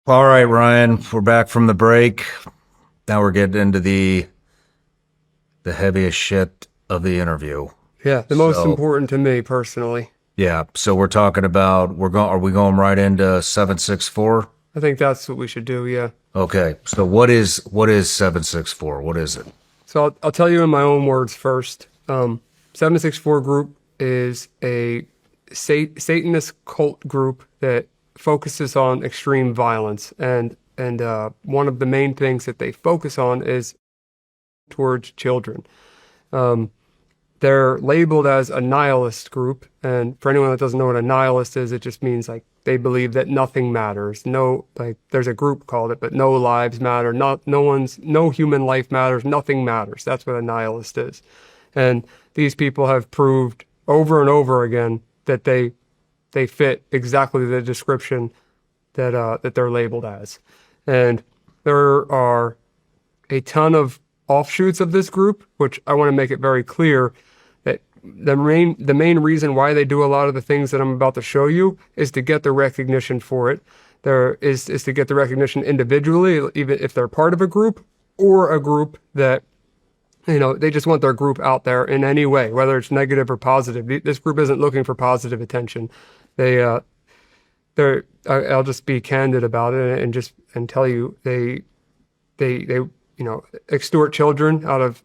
All right, Ryan, we're back from the break. Now we're getting into the heaviest shit of the interview. Yeah, the most So, important to me personally. yeah, so we're talking about we're going are we going right into 764? I think that's what we should do, yeah. Okay. So what is 764? What is it? So I'll tell you in my own words first. 764 Group is a Satanist cult group that focuses on extreme violence. And one of the main things that they focus on is towards children. Um, They're labeled as a nihilist group, and for anyone that doesn't know what a nihilist is, it just means like they believe that nothing matters. No, like there's a group called it, but no lives matter. No human life matters. Nothing matters. That's what a nihilist is. And these people have proved over and over again that they fit exactly the description that they're labeled as. And there are a ton of offshoots of this group, which I want to make it very clear that the main reason why they do a lot of the things that I'm about to show you is to get the recognition for it. There is to get the recognition individually, even if they're part of a group or a group that they just want their group out there in any way, whether it's negative or positive. This group isn't looking for positive attention. They I'll just be candid about it and tell you they extort children out of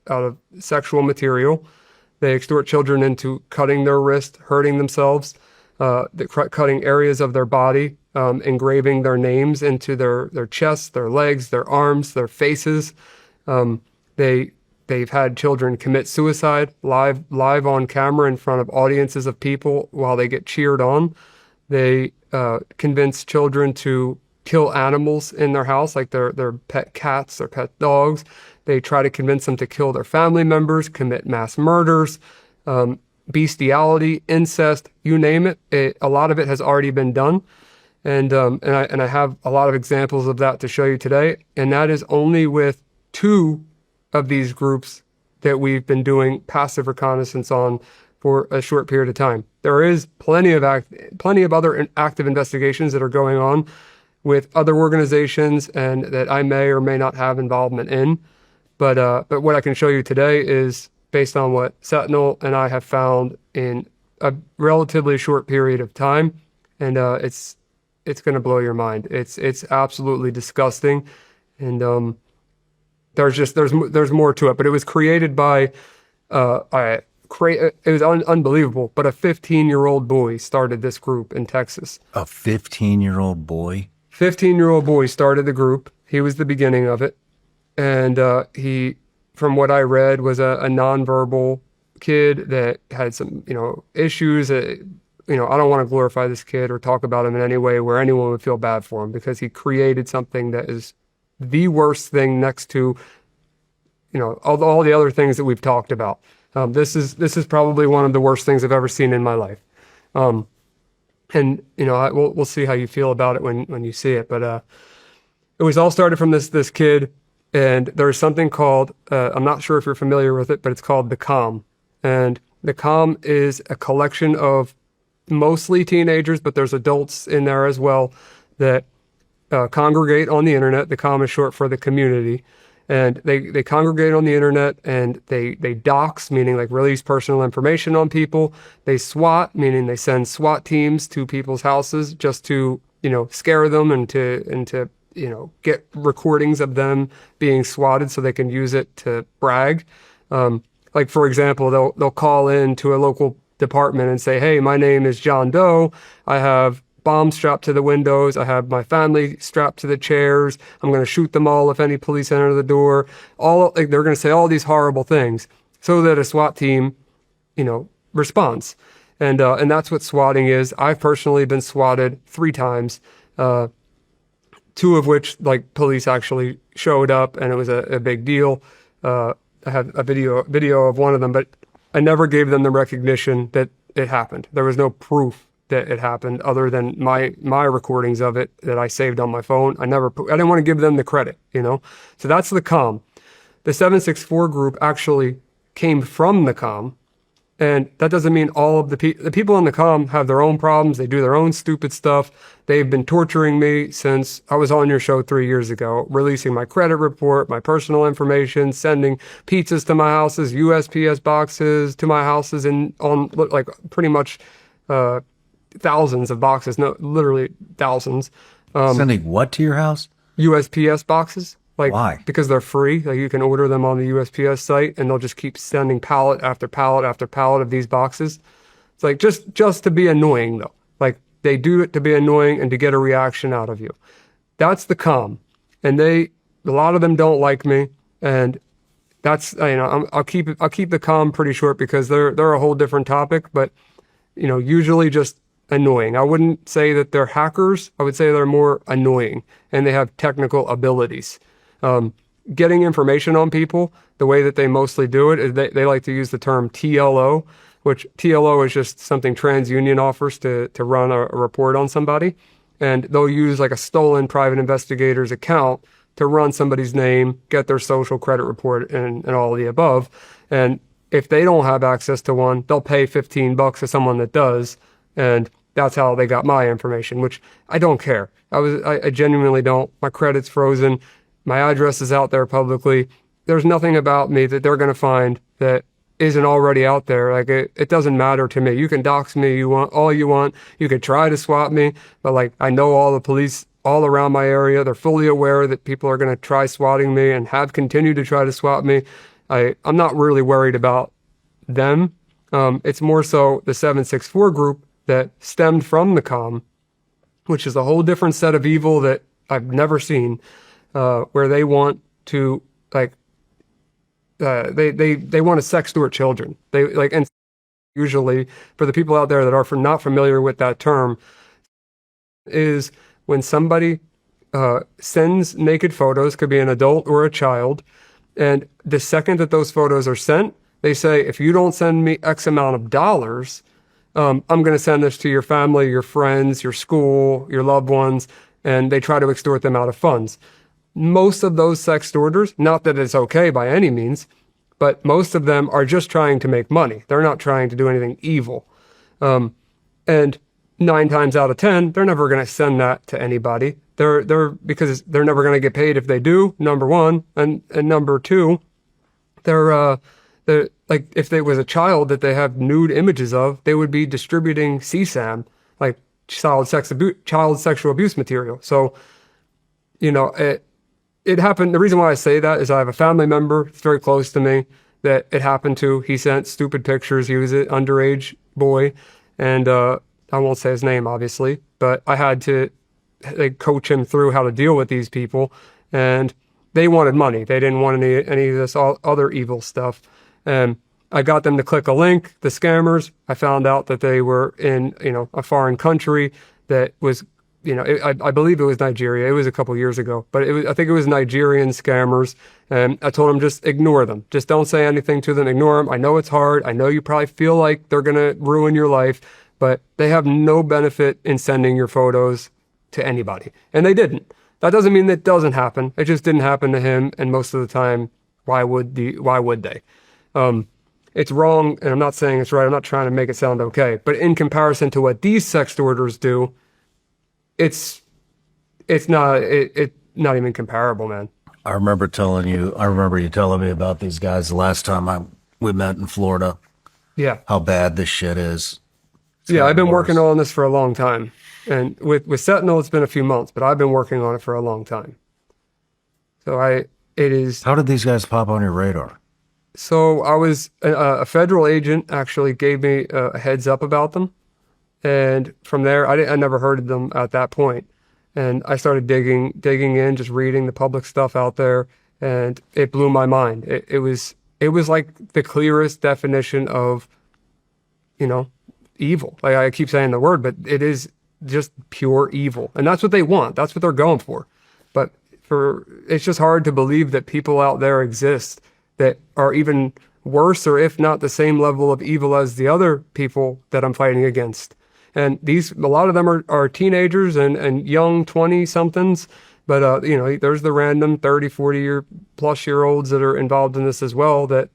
sexual material. They extort children into cutting their wrist, hurting themselves, cutting areas of their body, engraving their names into their chests, their legs, their arms, their faces. They've had children commit suicide live on camera in front of audiences of people while they get cheered on. They convince children to kill animals in their house, like their pet cats, their pet dogs. They try to convince them to kill their family members, commit mass murders, bestiality, incest, you name it. A lot of it has already been done. And I have a lot of examples of that to show you today. And that is only with two of these groups that we've been doing passive reconnaissance on for a short period of time. There is plenty of other active investigations that are going on with other organizations and that I may or may not have involvement in. But what I can show you today is based on what Sentinel and I have found in a relatively short period of time, and it's going to blow your mind. It's absolutely disgusting, and there's more to it. But it was created by it was unbelievable. But a 15-year-old boy started this group in Texas. A 15-year-old boy? 15-year-old boy started the group. He was the beginning of it. And he, from what I read, was a nonverbal kid that had some, issues. I don't want to glorify this kid or talk about him in any way where anyone would feel bad for him because he created something that is the worst thing next to, all the other things that we've talked about. This is probably one of the worst things I've ever seen in my life. And we'll see how you feel about it when you see it. But it was all started from this kid, and there's something called I'm not sure if you're familiar with it, but it's called the Com. And the Com is a collection of mostly teenagers, but there's adults in there as well that congregate on the internet. The Com is short for the community. And they congregate on the internet and they dox, meaning like release personal information on people. They SWAT, meaning they send SWAT teams to people's houses just to, scare them and to get recordings of them being swatted so they can use it to brag. Like for example, they'll call in to a local department and say, "Hey, my name is John Doe. I have bombs strapped to the windows. I have my family strapped to the chairs. I'm going to shoot them all if any police enter the door." They're going to say all these horrible things so that a SWAT team, responds. And that's what swatting is. I've personally been swatted 3 times, 2 of which like police actually showed up and it was a big deal. I have a video of one of them, but I never gave them the recognition that it happened. There was no proof that it happened other than my recordings of it that I saved on my phone. I didn't want to give them the credit, So that's the Com. The 764 group actually came from the Com. And that doesn't mean all of the people in the comm have their own problems. They do their own stupid stuff. They've been torturing me since I was on your show 3 years ago, releasing my credit report, my personal information, sending pizzas to my houses, USPS boxes to my houses, and on like pretty much thousands of boxes, no, literally thousands. Sending what to your house? USPS boxes. Like, why? Because they're free. Like, you can order them on the USPS site, and they'll just keep sending pallet after pallet after pallet of these boxes. It's like just to be annoying, though. Like, they do it to be annoying and to get a reaction out of you. That's the comm, and a lot of them don't like me, and that's, I'll keep the comm pretty short because they're a whole different topic, but usually just annoying. I wouldn't say that they're hackers. I would say they're more annoying, and they have technical abilities. Getting information on people, the way that they mostly do it is they like to use the term TLO, which TLO is just something TransUnion offers to run a report on somebody. And they'll use like a stolen private investigator's account to run somebody's name, get their social credit report and all of the above. And if they don't have access to one, they'll pay $15 to someone that does. And that's how they got my information, which I don't care. I genuinely don't. My credit's frozen. My address is out there publicly. There's nothing about me that they're going to find that isn't already out there. Like, it doesn't matter to me. You can dox me all you want. You could try to swat me, but like, I know all the police all around my area. They're fully aware that people are going to try swatting me and have continued to try to swat me. I'm not really worried about them. It's more so the 764 group that stemmed from the comm, which is a whole different set of evil that I've never seen. Where they want to they want to sextort children. And usually for the people out there that are not familiar with that term, is when somebody sends naked photos, could be an adult or a child, and the second that those photos are sent, they say, if you don't send me X amount of dollars, I'm going to send this to your family, your friends, your school, your loved ones, and they try to extort them out of funds. Most of those sextorters, not that it's okay by any means, but most of them are just trying to make money. They're not trying to do anything evil. And 9 times out of 10, they're never going to send that to anybody. Because they're never going to get paid if they do, number one. And number two, they're like, if there was a child that they have nude images of, they would be distributing CSAM, like child sexual abuse material. So, it happened. The reason why I say that is I have a family member that's very close to me that it happened to. He sent stupid pictures. He was an underage boy, and I won't say his name, obviously, but I had to coach him through how to deal with these people, and they wanted money. They didn't want any of this other evil stuff. And I got them to click a link, the scammers. I found out that they were in, a foreign country that was, I believe it was Nigeria. It was a couple years ago, but I think it was Nigerian scammers. And I told them, just ignore them. Just don't say anything to them. Ignore them. I know it's hard. I know you probably feel like they're going to ruin your life, but they have no benefit in sending your photos to anybody. And they didn't. That doesn't mean that it doesn't happen. It just didn't happen to him. And most of the time, why would they? It's wrong, and I'm not saying it's right. I'm not trying to make it sound okay. But in comparison to what these sextorters do, it's not even comparable, man. I remember you telling me about these guys the last time we met in Florida. Yeah. How bad this shit is. Yeah, I've been working on this for a long time. And with Sentinel, it's been a few months, but I've been working on it for a long time. So it is. How did these guys pop on your radar? So I was a federal agent actually gave me a heads up about them. And from there, I never heard of them at that point. And I started digging in, just reading the public stuff out there. And it blew my mind. It was like the clearest definition of, evil. Like, I keep saying the word, but it is just pure evil. And that's what they want. That's what they're going for. But it's just hard to believe that people out there exist that are even worse, or if not the same level of evil as the other people that I'm fighting against. And a lot of them are teenagers and young 20-somethings, but there's the random 30, 40 plus year olds that are involved in this as well, that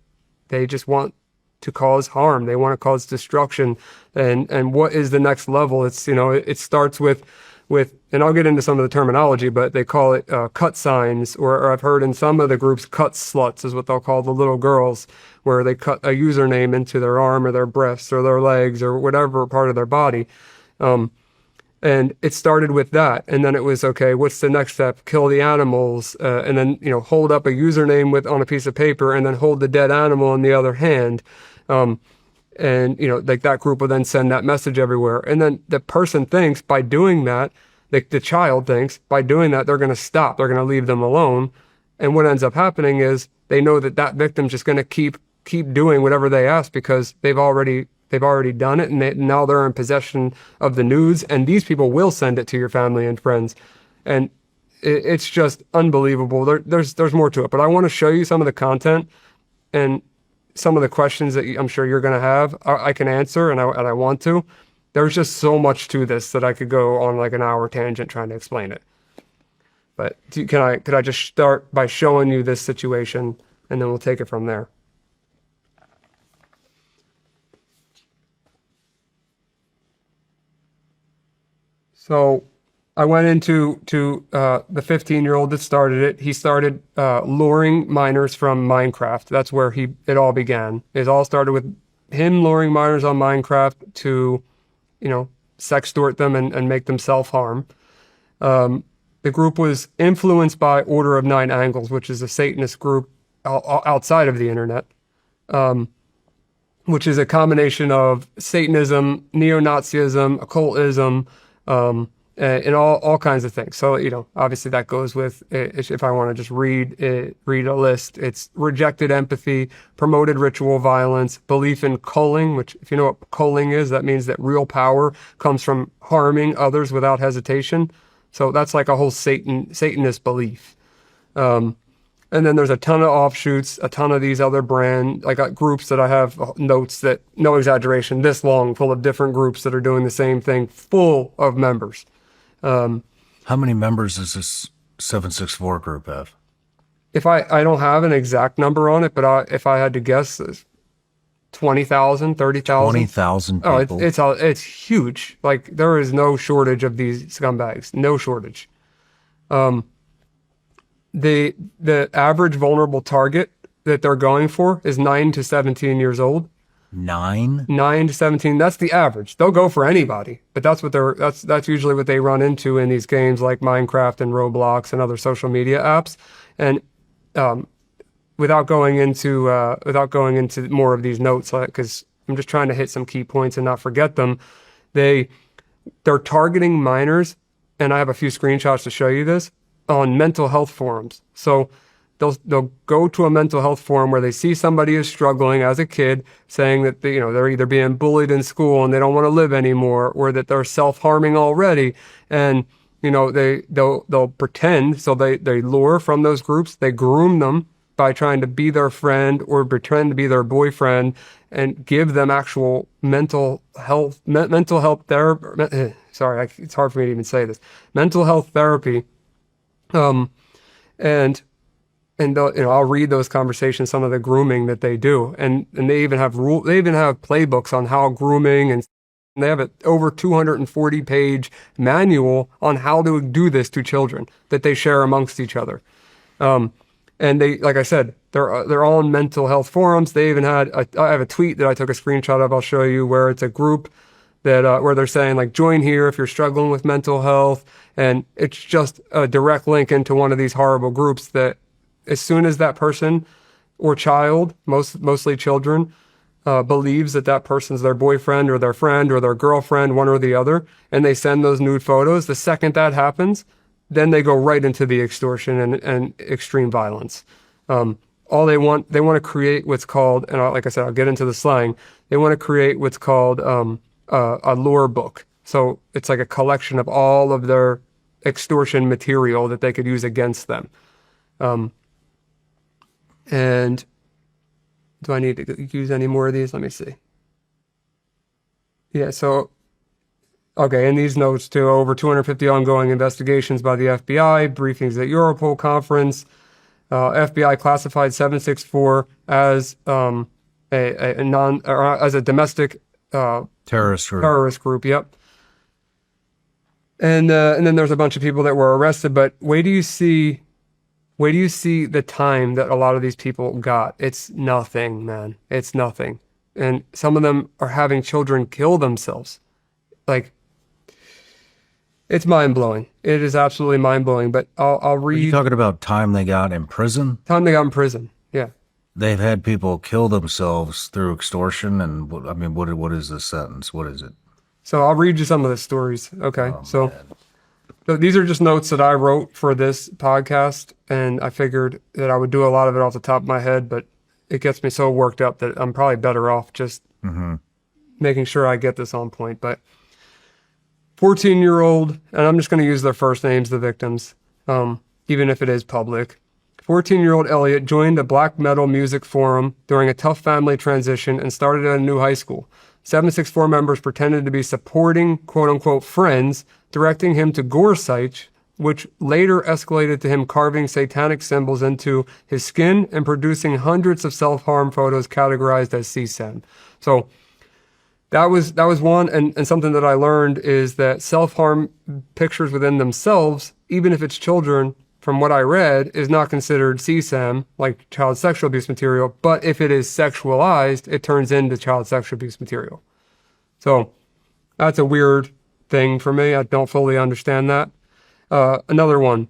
they just want to cause harm. They want to cause destruction. And what is the next level? It's, it starts with, and I'll get into some of the terminology, but they call it cut signs, or I've heard in some of the groups, cut sluts is what they'll call the little girls, where they cut a username into their arm or their breasts or their legs or whatever part of their body. And it started with that. And then it was, okay, what's the next step? Kill the animals, and then, hold up a username on a piece of paper and then hold the dead animal in the other hand. And, like that group will then send that message everywhere. And then the person thinks by doing that, the child thinks by doing that, they're going to stop. They're going to leave them alone. And what ends up happening is they know that victim's just going to keep doing whatever they ask because they've already done it. And now they're in possession of the news. And these people will send it to your family and friends. And it's just unbelievable. There's more to it. But I want to show you some of the content and some of the questions that I'm sure you're going to have, I can answer, and I want to. There's just so much to this that I could go on like an hour tangent trying to explain it. But could I just start by showing you this situation, and then we'll take it from there. So I went into the 15-year-old that started it. He started luring minors from Minecraft. That's where it all began. It all started with him luring minors on Minecraft to, sextort them and make them self-harm. The group was influenced by Order of Nine Angles, which is a Satanist group outside of the internet, which is a combination of Satanism, neo-Nazism, occultism, and all kinds of things. So, obviously that goes with, if I want to just read a list, it's rejected empathy, promoted ritual violence, belief in culling, which if you know what culling is, that means that real power comes from harming others without hesitation. So that's like a whole Satanist belief. And then there's a ton of offshoots, a ton of these other I got groups that I have notes that, no exaggeration, this long, full of different groups that are doing the same thing, full of members. How many members does this 764 group have? If I don't have an exact number on it, but if I had to guess, 20,000, 30,000. 20,000 people. Oh, it's huge. Like there is no shortage of these scumbags. No shortage. The average vulnerable target that they're going for is 9 to 17 years old. 9 to 17. That's the average. They'll go for anybody, but that's usually what they run into in these games like Minecraft and Roblox and other social media apps. And without going into more of these notes, because I'm just trying to hit some key points and not forget them. They're targeting minors, and I have a few screenshots to show you this, on mental health forums. So they'll go to a mental health forum where they see somebody is struggling as a kid, saying that they're either being bullied in school and they don't want to live anymore, or that they're self-harming already, and they'll pretend. So they lure from those groups, they groom them by trying to be their friend or pretend to be their boyfriend, and give them actual mental health therapy. Sorry, it's hard for me to even say this. Mental health therapy, and I'll read those conversations, some of the grooming that they do, and they even have playbooks on how grooming, and they have an over 240-page manual on how to do this to children that they share amongst each other. And they, like I said, they're all in mental health forums. They even I have a tweet that I took a screenshot of. I'll show you, where it's a group that where they're saying like, join here if you're struggling with mental health, and it's just a direct link into one of these horrible groups that, as soon as that person or child, mostly children, believes that person's their boyfriend or their friend or their girlfriend, one or the other, and they send those nude photos, the second that happens, then they go right into the extortion and extreme violence. All they want to create what's called, and like I said, I'll get into the slang, they want to create what's called a lore book. So it's like a collection of all of their extortion material that they could use against them. And do I need to use any more of these? Let me see. Yeah, so, okay, in these notes too, over 250 ongoing investigations by the FBI, briefings at Europol conference, FBI classified 764 as a non or as a domestic Terrorist group. terrorist group. Yep. And then there's a bunch of people that were arrested. But where do you see the time that a lot of these people got? It's nothing, man. It's nothing. And some of them are having children kill themselves. Like, it's mind blowing. It is absolutely mind blowing. But I'll Are you read talking about time they got in prison? time they got in prison. Yeah. They've had people kill themselves through extortion, and I mean, what is the sentence? What is it? So I'll read you some of the stories. Okay. Oh, So man. these are just notes that I wrote for this podcast, and I figured that I would do a lot of it off the top of my head, but it gets me so worked up that I'm probably better off just making sure I get this on point. But 14-year-old, and I'm just going to use their first names, the victims, even if it is public. 14-year-old Elliot joined a black metal music forum during a tough family transition and started at a new high school. 764 members pretended to be supporting quote-unquote friends, directing him to gore sites, which later escalated to him carving satanic symbols into his skin and producing hundreds of self-harm photos categorized as CSAM. So that was one, and something that I learned is that self-harm pictures within themselves, even if it's children, from what I read, is not considered CSAM, like child sexual abuse material, but if it is sexualized, it turns into child sexual abuse material. So that's a weird thing for me. I don't fully understand that. Another one.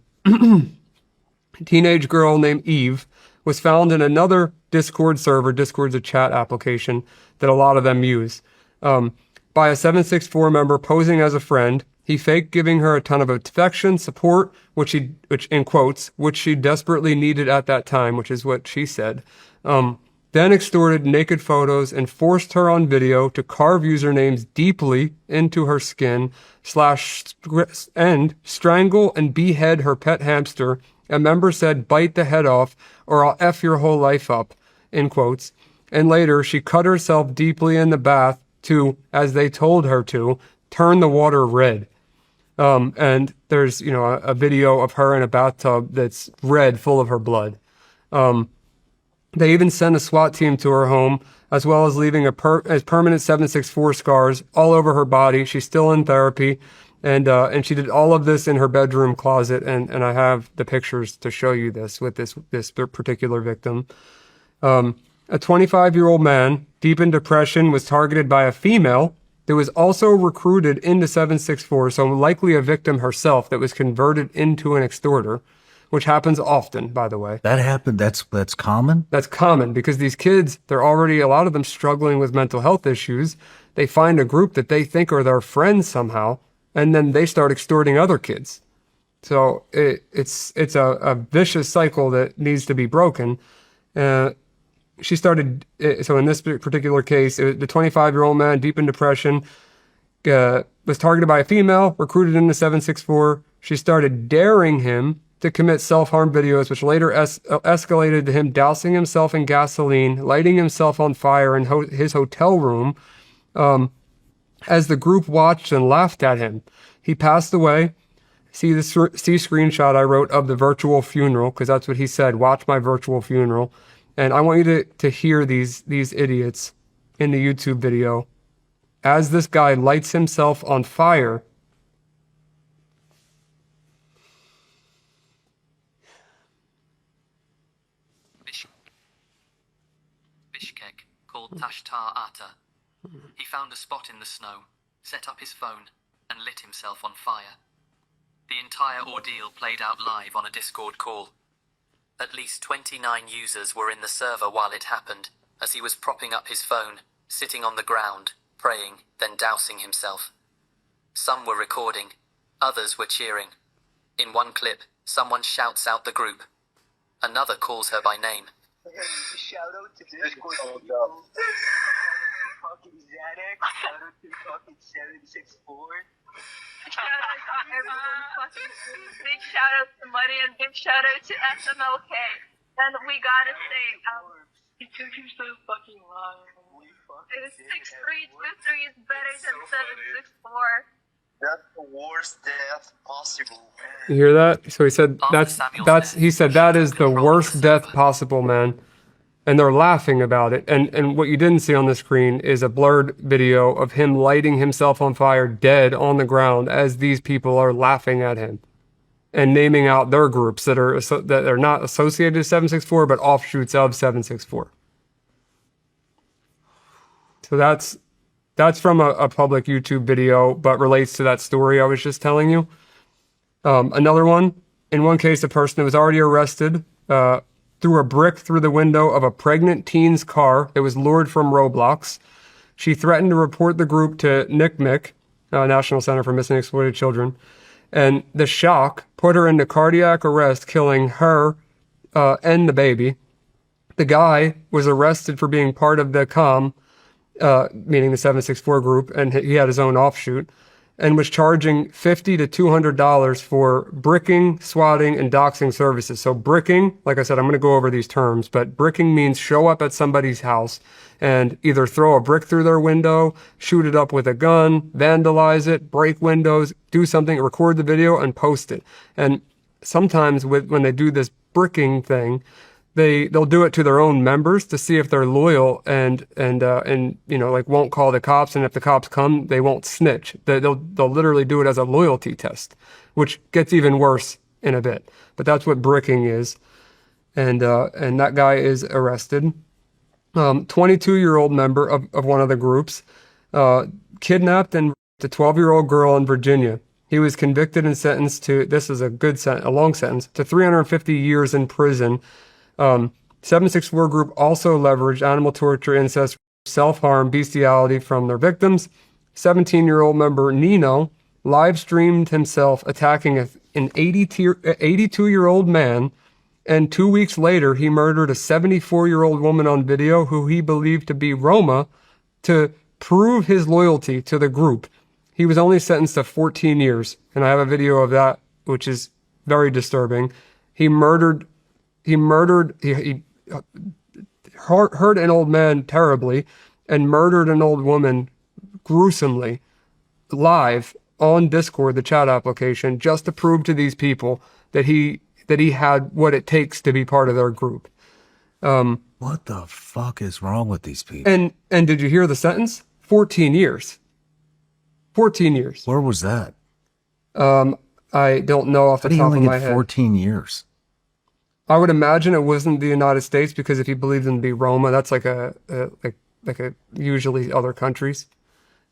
Teenage girl named Eve was found in another Discord server. Discord's a chat application that a lot of them use. By a 764 member posing as a friend. He faked giving her a ton of affection, support, which in quotes, which she desperately needed at that time, which is what she said. Then extorted naked photos and forced her on video to carve usernames deeply into her skin, and strangle and behead her pet hamster. A member said, "Bite the head off, or I'll F your whole life up," in quotes. And later, she cut herself deeply in the bath to, as they told her to, turn the water red. And there's, a video of her in a bathtub that's red, full of her blood. They even sent a SWAT team to her home, as well as leaving as permanent 764 scars all over her body. She's still in therapy, and she did all of this in her bedroom closet. And I have the pictures to show you this with this particular victim. A 25-year-old man, deep in depression, was targeted by a female that was also recruited into 764, so likely a victim herself that was converted into an extorter, which happens often, by the way. That happened. That's common. That's common because these kids, they're already, a lot of them struggling with mental health issues. They find a group that they think are their friends somehow, and then they start extorting other kids. So it's a vicious cycle that needs to be broken. She started, so in this particular case, the 25-year-old man, deep in depression, was targeted by a female, recruited into 764. She started daring him to commit self-harm videos, which later escalated to him dousing himself in gasoline, lighting himself on fire in his hotel room. As the group watched and laughed at him, he passed away. See screenshot I wrote of the virtual funeral, because that's what he said, "Watch my virtual funeral." And I want you to hear these idiots in the YouTube video as this guy lights himself on fire. Bishkek, called Tashtar Ata. He found a spot in the snow, set up his phone, and lit himself on fire. The entire ordeal played out live on a Discord call. At least 29 users were in the server while it happened, as he was propping up his phone, sitting on the ground, praying, then dousing himself. Some were recording, others were cheering. In one clip, someone shouts out the group. Another calls her by name. Shout out to Discord people. Fucking Xanax. Shout out to fucking 764. Shout out to everyone fucking. Big shout out to Money and big shout out to SMLK. And we gotta say, It took you so fucking long. it was 6-3-2-3 is better than 7-6-4. That's the worst death possible. You hear that? So he said he said that is the worst death possible, man. and they're laughing about it. And what you didn't see on the screen is a blurred video of him lighting himself on fire dead on the ground as these people are laughing at him and naming out their groups that are not associated with 764 but offshoots of 764. So that's from a public YouTube video, but relates to that story I was just telling you. Another one, in one case, a person that was already arrested threw a brick through the window of a pregnant teen's car that was lured from Roblox. She threatened to report the group to NCMEC, National Center for Missing and Exploited Children, and the shock put her into cardiac arrest, killing her and the baby. The guy was arrested for being part of the COM, meaning the 764 group, and he had his own offshoot, and was charging $50 to $200 for bricking, swatting, and doxing services. So bricking, like I said, I'm going to go over these terms, but bricking means show up at somebody's house and either throw a brick through their window, shoot it up with a gun, vandalize it, break windows, do something, record the video, and post it. And sometimes when they do this bricking thing, they'll do it to their own members to see if they're loyal and like won't call the cops, and if the cops come, they won't snitch. They'll literally do it as a loyalty test, which gets even worse in a bit. But that's what bricking is, and that guy is arrested. 22-year-old member of one of the groups kidnapped and raped a 12-year-old girl in Virginia. He was convicted and sentenced to, this is a long sentence, to 350 years in prison. 764 group also leveraged animal torture, incest, self-harm, bestiality from their victims. 17-year-old member Nino live streamed himself attacking an 82-year-old man, and 2 weeks later he murdered a 74-year-old woman on video who he believed to be Roma to prove his loyalty to the group. He was only sentenced to 14 years, and I have a video of that, which is very disturbing. He hurt an old man terribly and murdered an old woman gruesomely live on Discord, the chat application, just to prove to these people that he had what it takes to be part of their group. What the fuck is wrong with these people? And did you hear the sentence? 14 years. 14 years. Where was that? I don't know off the top of my head. 14 years. I would imagine it wasn't the United States, because if he believed them to be Roma, that's like usually other countries.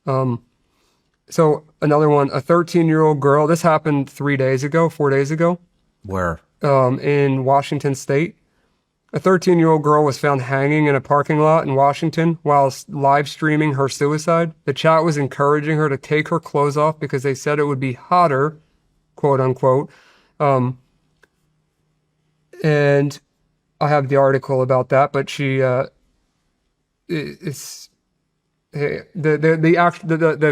So another one, a 13-year-old girl. This happened 4 days ago. Where? In Washington State. A 13-year-old girl was found hanging in a parking lot in Washington while live streaming her suicide. The chat was encouraging her to take her clothes off because they said it would be hotter, quote unquote. And I have the article about that, but the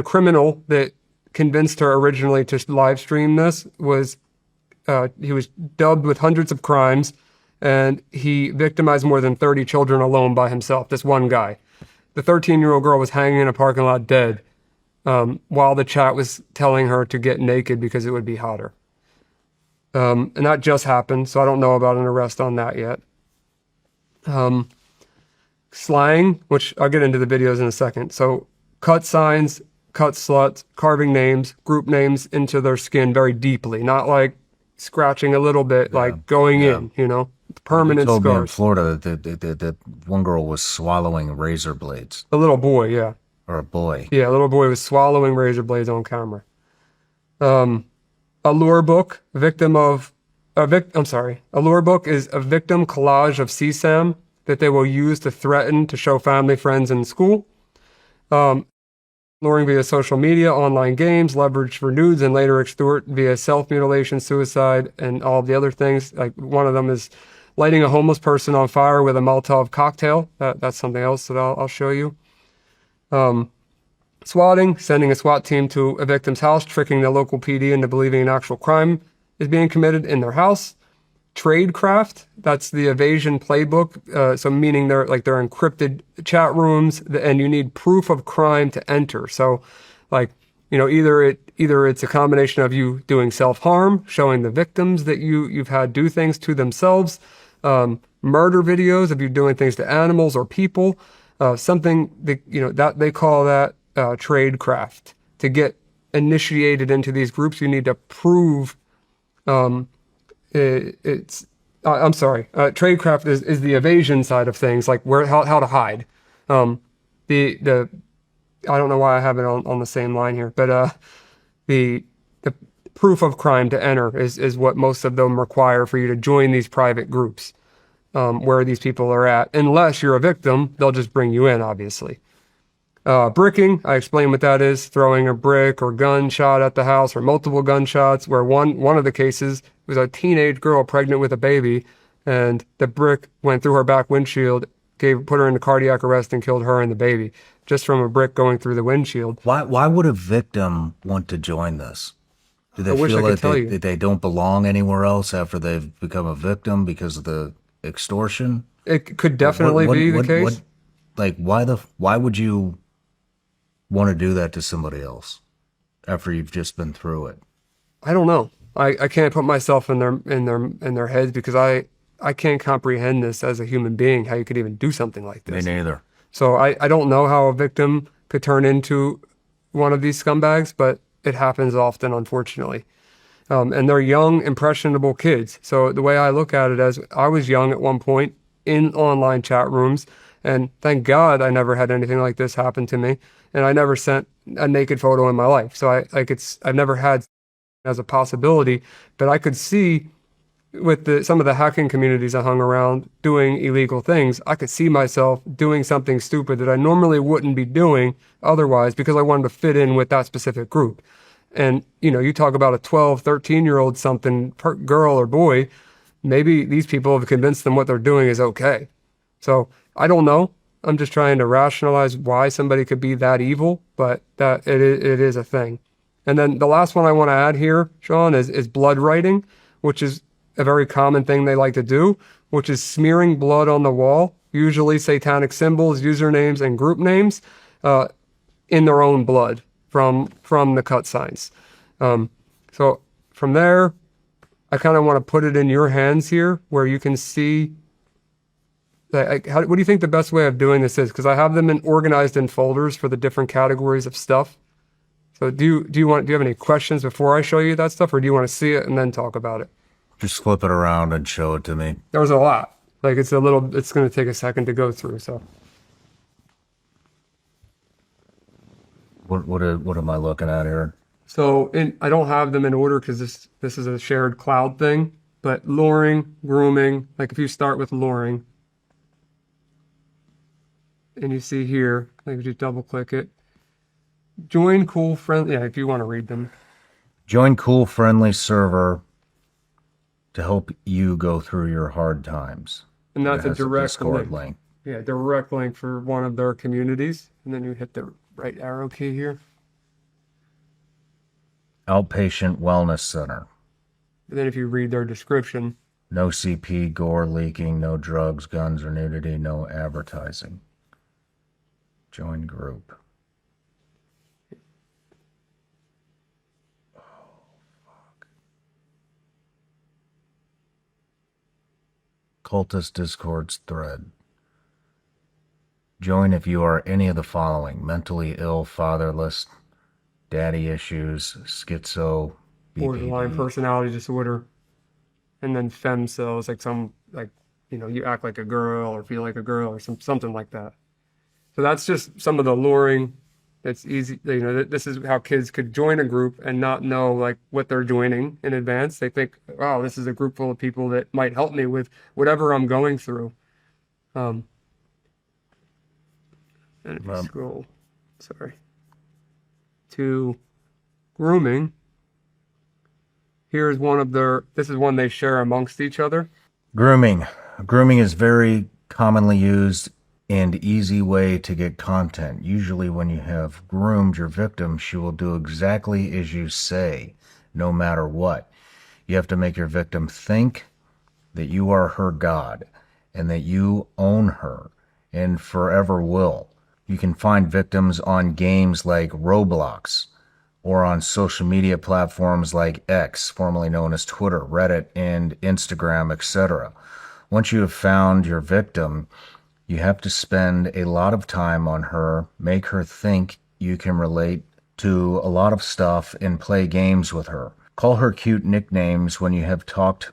criminal that convinced her originally to live stream this was he was dubbed with hundreds of crimes, and he victimized more than 30 children alone by himself. This one guy. The 13-year-old girl was hanging in a parking lot dead, while the chat was telling her to get naked because it would be hotter. And that just happened, so I don't know about an arrest on that yet. Slang, which I'll get into the videos in a second. So cut signs, cut sluts, carving names, group names into their skin very deeply, not like scratching a little bit, like going in, permanent told me in scars. Florida that one girl was swallowing razor blades. A little boy, yeah. Or a boy. Yeah, a little boy was swallowing razor blades on camera. Allure book, a Allure book is a victim collage of CSAM that they will use to threaten to show family, friends in school. Luring via social media, online games, leverage for nudes, and later extort via self-mutilation, suicide, and all the other things. Like one of them is lighting a homeless person on fire with a Molotov cocktail. That's something else that I'll show you. Swatting, sending a SWAT team to a victim's house, tricking the local PD into believing an actual crime is being committed in their house. Tradecraft, that's the evasion playbook. So meaning they're encrypted chat rooms, and you need proof of crime to enter. So either it's a combination of you doing self-harm, showing the victims that you've had do things to themselves, murder videos of you doing things to animals or people, something that, that they call that tradecraft. To get initiated into these groups, you need to prove I'm sorry. Tradecraft is the evasion side of things, like how to hide. The I don't know why I have it on the same line here, but the proof of crime to enter is what most of them require for you to join these private groups, where these people are at. Unless you're a victim, they'll just bring you in, obviously. Bricking, I explained what that is, throwing a brick or gunshot at the house, or multiple gunshots, where one of the cases was a teenage girl pregnant with a baby, and the brick went through her back windshield, put her into cardiac arrest and killed her and the baby, just from a brick going through the windshield. Why would a victim want to join this? Do they wish I feel could that tell you. they don't belong anywhere else after they've become a victim because of the extortion? It could definitely be the case. Why would you want to do that to somebody else after you've just been through it? I don't know. I can't put myself in their heads, because I can't comprehend this as a human being, how you could even do something like this. Me neither. So I don't know how a victim could turn into one of these scumbags, but it happens often, unfortunately. And they're young, impressionable kids. So the way I look at it, as I was young at one point in online chat rooms, and thank God I never had anything like this happen to me, and I never sent a naked photo in my life. So I've never had as a possibility, but I could see with some of the hacking communities I hung around doing illegal things, I could see myself doing something stupid that I normally wouldn't be doing otherwise, because I wanted to fit in with that specific group. And, you talk about a 12, 13-year-old something girl or boy, maybe these people have convinced them what they're doing is okay. So I don't know. I'm just trying to rationalize why somebody could be that evil, but that it is a thing. And then the last one I want to add here, Shawn, is blood writing, which is a very common thing they like to do, which is smearing blood on the wall, usually satanic symbols, usernames, and group names, in their own blood from the cut signs. So from there, I kind of want to put it in your hands here, where you can see what do you think the best way of doing this is? Because I have them organized in folders for the different categories of stuff. So do you have any questions before I show you that stuff, or do you want to see it and then talk about it? Just flip it around and show it to me. There's a lot. It's going to take a second to go through. So What am I looking at here? So I don't have them in order, because this is a shared cloud thing, but luring, grooming, like if you start with luring, and you see here, if you double click it, join cool friendly, if you want to read them. Join cool friendly server to help you go through your hard times. And that's a direct Discord link. Yeah, direct link for one of their communities. And then you hit the right arrow key here. Outpatient Wellness Center. And then if you read their description. No CP, gore leaking, no drugs, guns, or nudity, no advertising. Join group. Oh, fuck. Cultist Discord's thread. Join if you are any of the following: mentally ill, fatherless, daddy issues, schizo, borderline personality disorder, and then fem cells, you act like a girl or feel like a girl or something like that. So that's just some of the luring. That's easy. This is how kids could join a group and not know what they're joining in advance. They think, "Oh, this is a group full of people that might help me with whatever I'm going through." And if you scroll, to grooming, here's this is one they share amongst each other. Grooming. Grooming is very commonly used and easy way to get content. Usually when you have groomed your victim, she will do exactly as you say, no matter what. You have to make your victim think that you are her God and that you own her and forever will. You can find victims on games like Roblox or on social media platforms like X, formerly known as Twitter, Reddit, and Instagram, etc. Once you have found your victim, you have to spend a lot of time on her, make her think you can relate to a lot of stuff, and play games with her. Call her cute nicknames when you have talked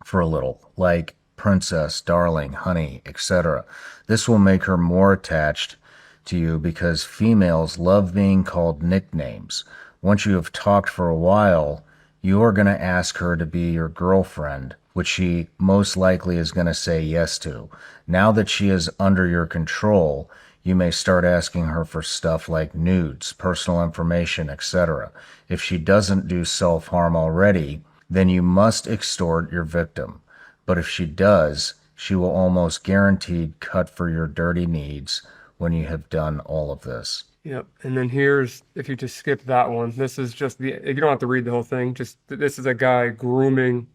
for a little, like princess, darling, honey, etc. This will make her more attached to you because females love being called nicknames. Once you have talked for a while, you are going to ask her to be your girlfriend, which she most likely is going to say yes to. Now that she is under your control, you may start asking her for stuff like nudes, personal information, etc. If she doesn't do self-harm already, then you must extort your victim. But if she does, she will almost guaranteed cut for your dirty needs when you have done all of this. Yep. And then here's, if you just skip that one, this is just you don't have to read the whole thing. Just, this is a guy grooming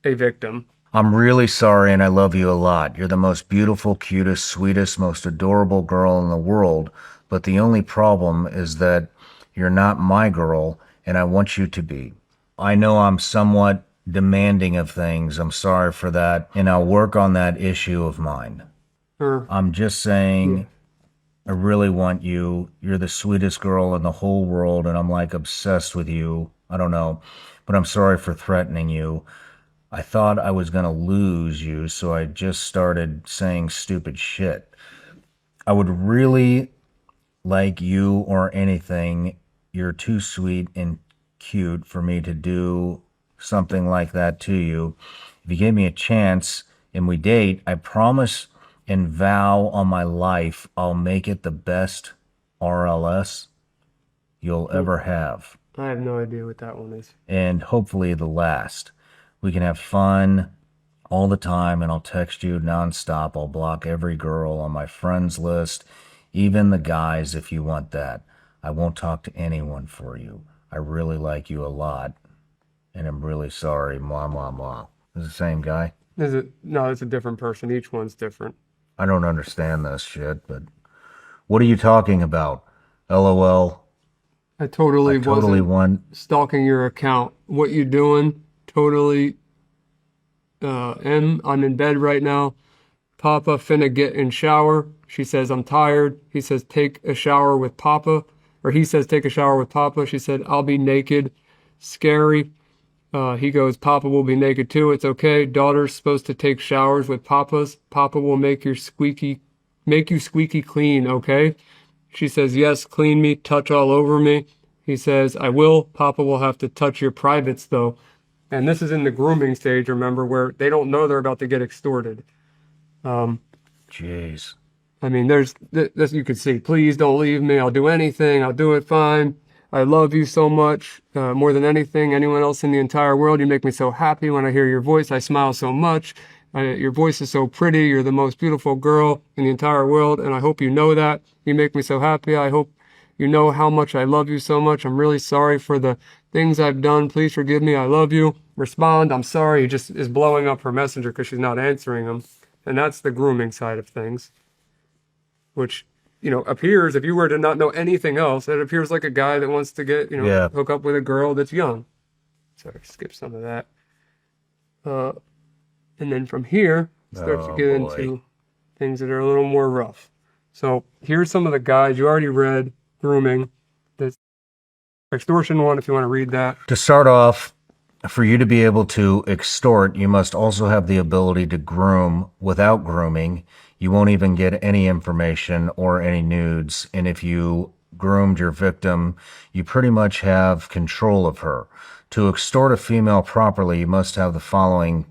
a victim. I'm really sorry and I love you a lot. You're the most beautiful, cutest, sweetest, most adorable girl in the world. But the only problem is that you're not my girl and I want you to be. I know I'm somewhat demanding of things. I'm sorry for that. And I'll work on that issue of mine. I'm just saying, I really want you. You're the sweetest girl in the whole world, and I'm like obsessed with you. I don't know, but I'm sorry for threatening you. I thought I was going to lose you, so I just started saying stupid shit. I would really like you or anything. You're too sweet and cute for me to do something like that to you. If you gave me a chance and we date, I promise and vow on my life I'll make it the best RLS you'll ever have. I have no idea what that one is. And hopefully the last. We can have fun all the time, and I'll text you nonstop. I'll block every girl on my friends list, even the guys if you want that. I won't talk to anyone for you. I really like you a lot, and I'm really sorry. Mwah, mwah, mwah. Is it the same guy? Is it? No, it's a different person. Each one's different. I don't understand this shit, but what are you talking about? LOL. I totally Totally wasn't want. stalking your account. What you doing? Totally. I'm in bed right now. Papa finna get in shower. She says, I'm tired. He says, take a shower with Papa. Or he says, take a shower with Papa. She said, I'll be naked. Scary. He goes, Papa will be naked too. It's okay. Daughter's supposed to take showers with Papas. Papa will make you squeaky clean, okay? She says, yes, clean me, touch all over me. He says, I will. Papa will have to touch your privates though. And this is in the grooming stage, remember, where they don't know they're about to get extorted. Jeez. I mean, there's this you could see. Please don't leave me. I'll do anything. I'll do it fine. I love you so much, more than anything, anyone else in the entire world. You make me so happy when I hear your voice. I smile so much. Your voice is so pretty. You're the most beautiful girl in the entire world, and I hope you know that. You make me so happy. I hope you know how much I love you so much. I'm really sorry for the things I've done. Please forgive me. I love you. Respond. I'm sorry. He just is blowing up her messenger because she's not answering him. And that's the grooming side of things, which, appears, if you were to not know anything else, it appears like a guy that wants to get, Yeah. hook up with a girl that's young. Sorry, skip some of that. And then from here, it starts to get into things that are a little more rough. So here's some of the guides you already read, grooming, the extortion one, if you want to read that. To start off, for you to be able to extort, you must also have the ability to groom. Without grooming, you won't even get any information or any nudes. And if you groomed your victim, you pretty much have control of her. To extort a female properly, you must have the following.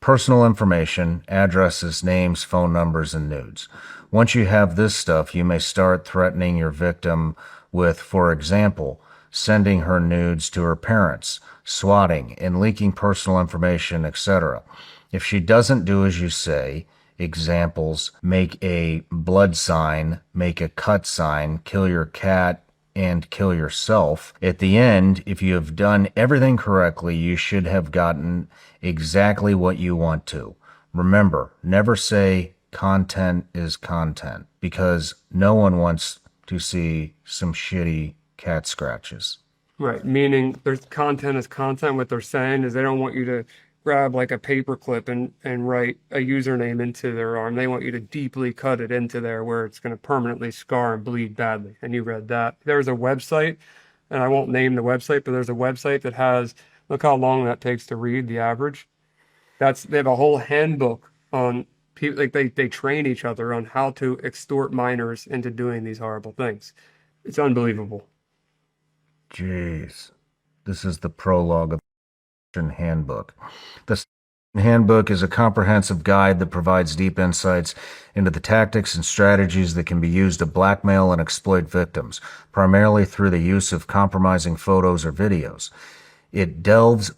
Personal information, addresses, names, phone numbers, and nudes. Once you have this stuff, you may start threatening your victim with, for example, sending her nudes to her parents, swatting, and leaking personal information, etc. If she doesn't do as you say, examples, make a blood sign, make a cut sign, kill your cat, and kill yourself. At the end, if you have done everything correctly, you should have gotten exactly what you want to. Remember, never say content is content, because no one wants to see some shitty cat scratches. Right, meaning there's content is content. What they're saying is they don't want you to grab like a paper clip and write a username into their arm. They want you to deeply cut it into there where it's going to permanently scar and bleed badly. And you read that. There's a website, and I won't name the website, but there's a website that has, look how long that takes to read, the average. They have a whole handbook on people, like they train each other on how to extort minors into doing these horrible things. It's unbelievable. Jeez. This is the prologue of the handbook. The handbook is a comprehensive guide that provides deep insights into the tactics and strategies that can be used to blackmail and exploit victims, primarily through the use of compromising photos or videos. It delves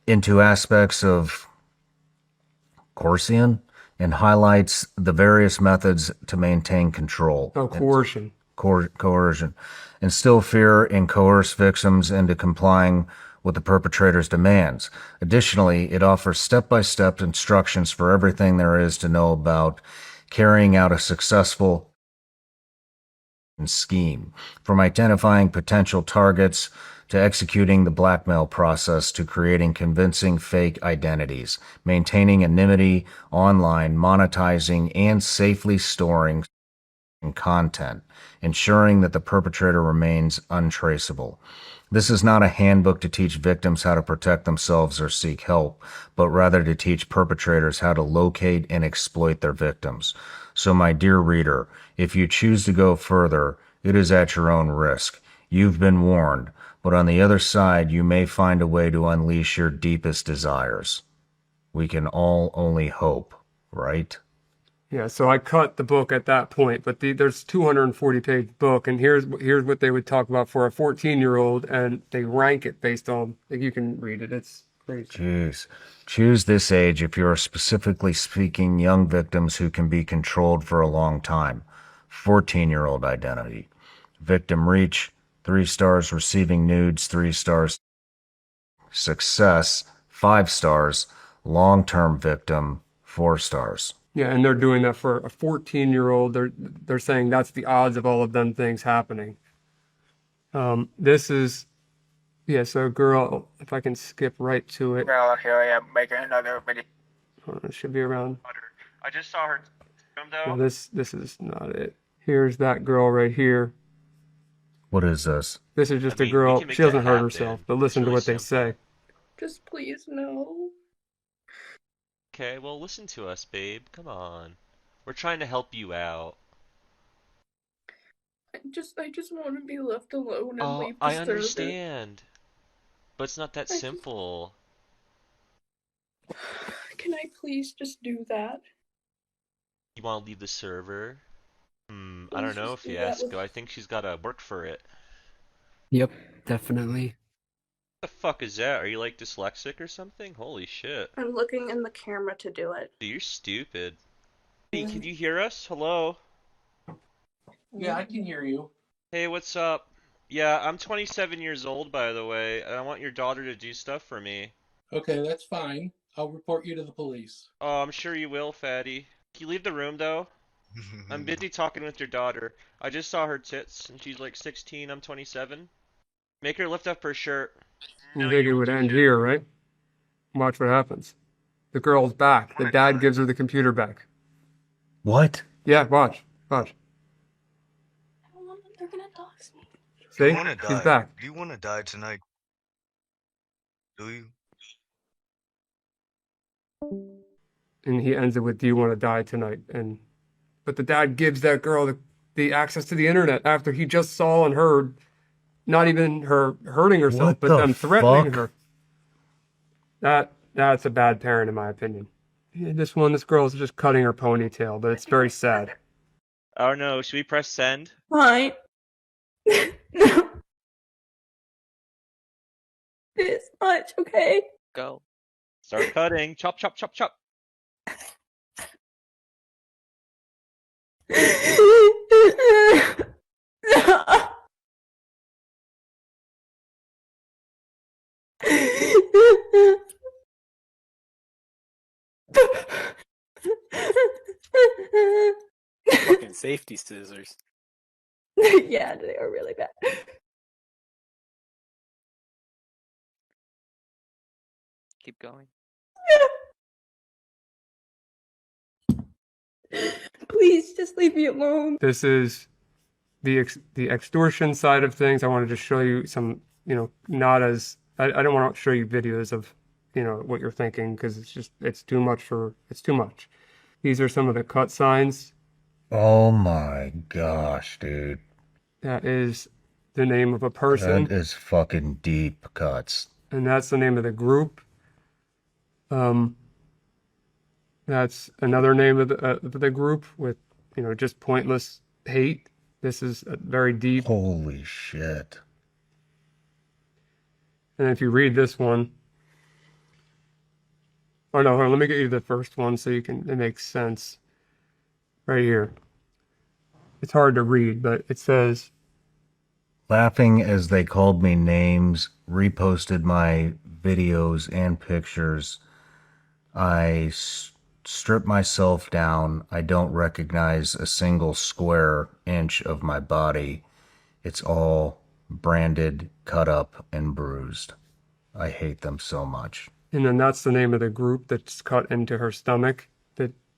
into aspects of coercion and highlights the various methods to maintain control. Oh, coercion. Coercion. Instill fear and coerce victims into complying with the perpetrator's demands. Additionally, it offers step-by-step instructions for everything there is to know about carrying out a successful scheme, from identifying potential targets to executing the blackmail process to creating convincing fake identities, maintaining anonymity online, monetizing, and safely storing content, ensuring that the perpetrator remains untraceable. This is not a handbook to teach victims how to protect themselves or seek help, but rather to teach perpetrators how to locate and exploit their victims. So, my dear reader, if you choose to go further, it is at your own risk. You've been warned, but on the other side, you may find a way to unleash your deepest desires. We can all only hope, right? Yeah, so I cut the book at that point, but there's 240-page book, and here's what they would talk about for a 14-year-old, and they rank it based on, like, you can read it. It's crazy. Jeez. Choose this age if you are specifically seeking young victims who can be controlled for a long time. 14-year-old identity. Victim reach, 3 stars. Receiving nudes, 3 stars. Success, 5 stars. Long-term victim, 4 stars. Yeah, and they're doing that for a 14-year-old. They're saying that's the odds of all of them things happening. This is, yeah, so girl, if I can skip right to it. Girl, here I am making another video. It should be around. I just saw her room though. No, this is not it. Here's that girl right here. What is this? This is just I a mean, we girl. can make She doesn't that hurt happen. herself, but It's listen to really what they simple. say. Just please no. Okay, well, listen to us, babe. Come on. We're trying to help you out. I just want to be left alone and Oh, leave the I server. understand. But it's not that I just- simple. Can I please just do that? You want to leave the server? I Please don't know just if do you that ask. with- I think she's got to work for it. Yep, definitely. What the fuck is that? Are you like dyslexic or something? Holy shit. I'm looking in the camera to do it. Dude, you're stupid. Hey, can you hear us? Hello? Yeah, I can hear you. Hey, what's up? Yeah, I'm 27 years old, by the way, and I want your daughter to do stuff for me. Okay, that's fine. I'll report you to the police. Oh, I'm sure you will, fatty. Can you leave the room, though? I'm busy talking with your daughter. I just saw her tits, and she's like 16, I'm 27. Make her lift up her shirt. You think it would end here, right? Watch what happens. The girl's back. The dad gives her the computer back. What? Yeah, watch. Watch. They're gonna dox me. See? You wanna He's die. back. Do you want to die tonight? Do you? And he ends it with, "Do you want to die tonight?" But the dad gives that girl the access to the internet after he just saw and heard, not even her hurting herself, What but the them threatening fuck? her. That's a bad parent, in my opinion. Yeah, this girl's just cutting her ponytail, but it's very sad. I don't know, should we press send? Fine. No. This much, okay? Go. Start cutting. Chop, chop, chop, chop. Fucking safety scissors. Yeah, they are really bad. Keep going. Please just leave me alone. This is the extortion side of things. I wanted to show you some, not as I don't want to show you videos of, what you're thinking because it's too much. These are some of the cut signs. Oh my gosh, dude. That is the name of a person. That is fucking deep cuts. And that's the name of the group. That's another name of the group with, just pointless hate. This is very deep. Holy shit. And if you read this one, oh no, hold on, let me get you the first one so it makes sense. Right here. It's hard to read, but it says, laughing as they called me names, reposted my videos and pictures. I strip myself down. I don't recognize a single square inch of my body. It's all branded, cut up, and bruised. I hate them so much. and then that's the name of the group that's cut into her stomach.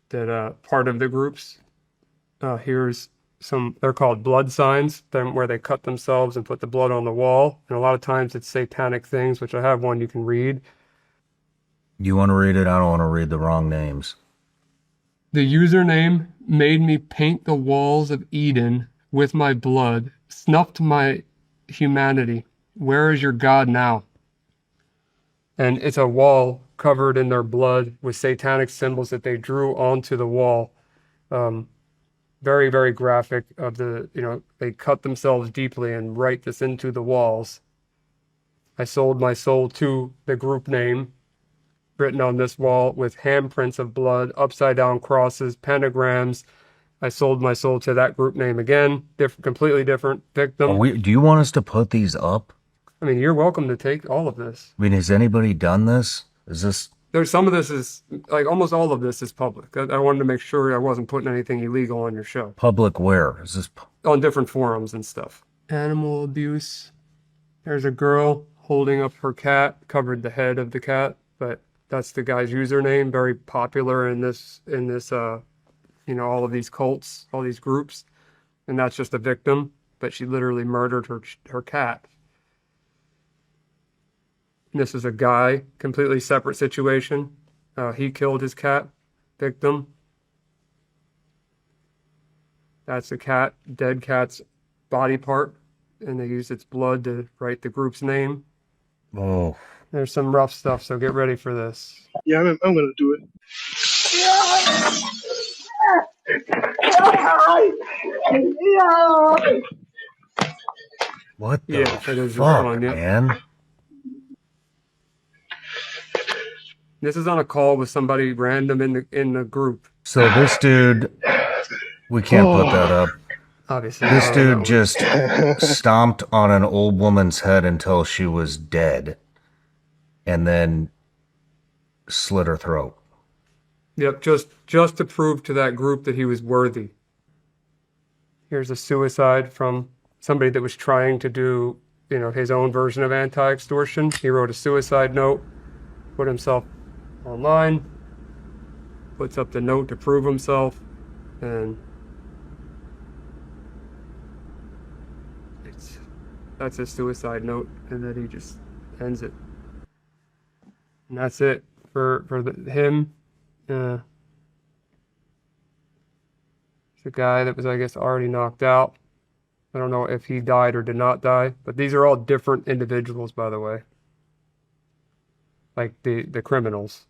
That part of the groups. Here's some, they're called blood signs, where they cut themselves and put the blood on the wall. And a lot of times it's satanic things, which I have one you can read. You want to read it? I don't want to read the wrong names. The username made me paint the walls of Eden with my blood, snuffed my humanity. Where is your God now? And it's a wall covered in their blood with satanic symbols that they drew onto the wall. Very, very graphic of they cut themselves deeply and write this into the walls. I sold my soul to the group name written on this wall with handprints of blood, upside down crosses, pentagrams. I sold my soul to that group name again, completely different victim. Do you want us to put these up? I mean, you're welcome to take all of this. I mean, has anybody done this? There's some of this is, like, almost all of this is public. I wanted to make sure I wasn't putting anything illegal on your show. Public where? Is this on different forums and stuff? Animal abuse. There's a girl holding up her cat, covered the head of the cat, but that's the guy's username, very popular in this all of these cults, all these groups, and that's just a victim, but she literally murdered her cat. And this is a guy, completely separate situation. He killed his cat, victim. That's a cat, dead cat's body part, and they used its blood to write the group's name. Oh. There's some rough stuff, so get ready for this. Yeah, I'm gonna do it. What the fuck, man? This is on a call with somebody random in the group. So this dude, we can't put that up. Obviously. This dude just stomped on an old woman's head until she was dead, and then slit her throat. Yep, just to prove to that group that he was worthy. Here's a suicide from somebody that was trying to do, his own version of anti-extortion. He wrote a suicide note, put himself online, puts up the note to prove himself, and that's his suicide note, and then he just ends it. And that's it for him. It's a guy that was, I guess, already knocked out. I don't know if he died or did not die, but these are all different individuals, by the way. Like the criminals.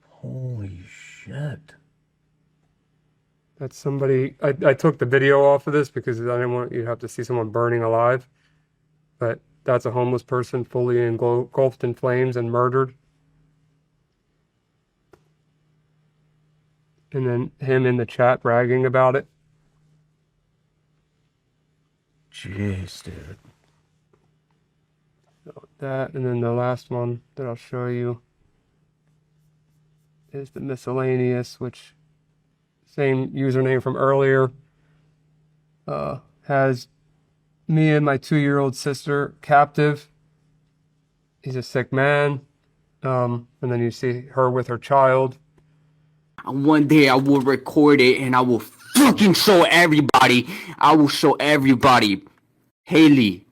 Holy shit. That's somebody, I took the video off of this because I didn't want you to have to see someone burning alive. But that's a homeless person fully engulfed in flames and murdered. And then him in the chat bragging about it. Jeez, dude. So that, and then the last one that I'll show you is the miscellaneous, which same username from earlier, has me and my 2-year-old sister captive. He's a sick man. And then you see her with her child. One day I will record it and I will fucking show everybody. I will show everybody. Haley,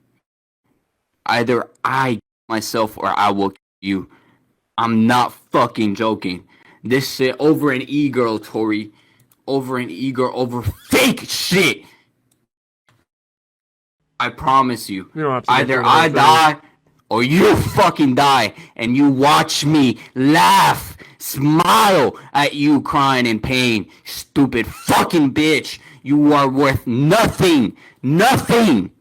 either I myself or I will kill you. I'm not fucking joking. This shit over an e-girl, Tori. Over an e-girl, over fake shit. I promise you. You don't have to go Either through the whole I thing. die or you fucking die and you watch me laugh, smile at you crying in pain. Stupid fucking bitch. You are worth nothing. Nothing.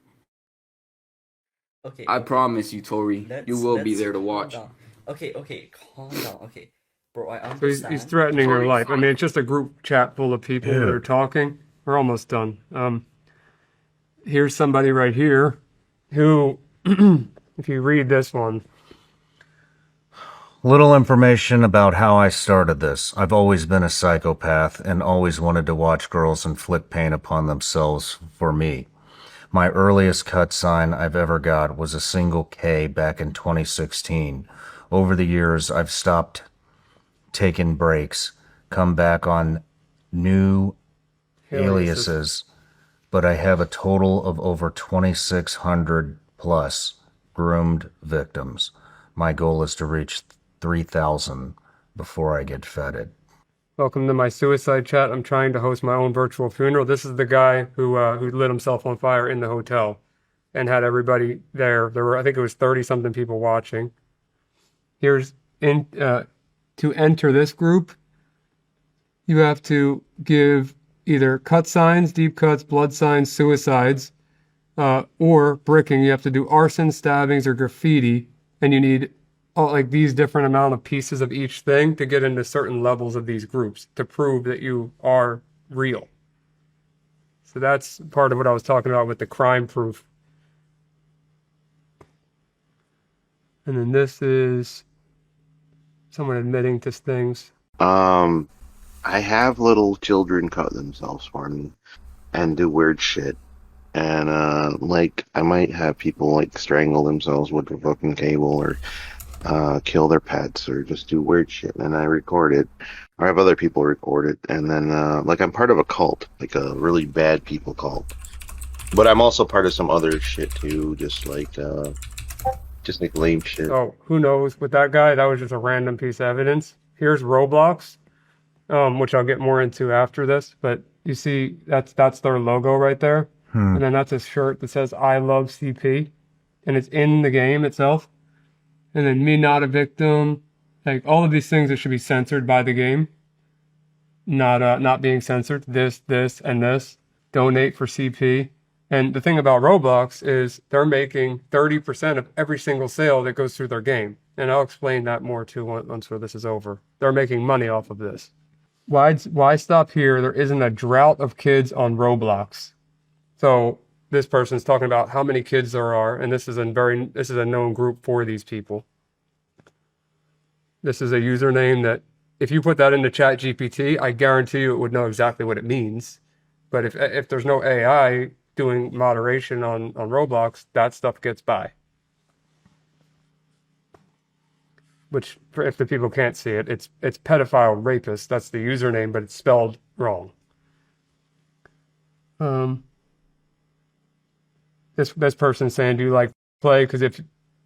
Okay. I okay. promise you, Tori. You will be Let's there to calm watch. down. Okay, calm down. Okay, bro, I So he's understand. threatening her Tori, life. I mean, it's just a group chat full of people that are Dude. talking. We're almost done. Here's somebody right here who, if you read this one, Little information about how I started this. I've always been a psychopath and always wanted to watch girls inflict pain upon themselves for me. My earliest cut sign I've ever got was a single K back in 2016. Over the years, I've stopped taking breaks, come back on new aliases, but I have a total of over 2,600 plus groomed victims. My goal is to reach 3,000 before I get fetid. welcome to my suicide chat. I'm trying to host my own virtual funeral. This is the guy who lit himself on fire in the hotel and had everybody there. There were, I think it was 30 something people watching. Here's to enter this group, you have to give either cut signs, deep cuts, blood signs, suicides, or bricking. You have to do arson, stabbings, or graffiti, and you need like these different amount of pieces of each thing to get into certain levels of these groups to prove that you are real. So that's part of what I was talking about with the crime proof. And then this is someone admitting to things. I have little children cut themselves for me and do weird shit. And like I might have people like strangle themselves with a fucking cable or kill their pets or just do weird shit, and I record it, or have other people record it, and then like I'm part of a cult, like a really bad people cult, but I'm also part of some other shit too, just like lame shit. Oh, who knows? With that guy, that was just a random piece of evidence. Here's Roblox, which I'll get more into after this, but you see that's their logo right there. And then that's a shirt that says I love CP, and it's in the game itself. And then me not a victim, like all of these things that should be censored by the game, not being censored. This, and this. Donate for CP. And the thing about Roblox is they're making 30% of every single sale that goes through their game. And I'll explain that more too once this is over. They're making money off of this. Why stop here? There isn't a drought of kids on Roblox. So this person's talking about how many kids there are, and this is a known group for these people. This is a username that if you put that into ChatGPT, I guarantee you it would know exactly what it means. But if there's no AI doing moderation on Roblox, that stuff gets by. Which, if the people can't see it, it's pedophile rapist. That's the username, but it's spelled wrong. This person's saying, do you like play? Because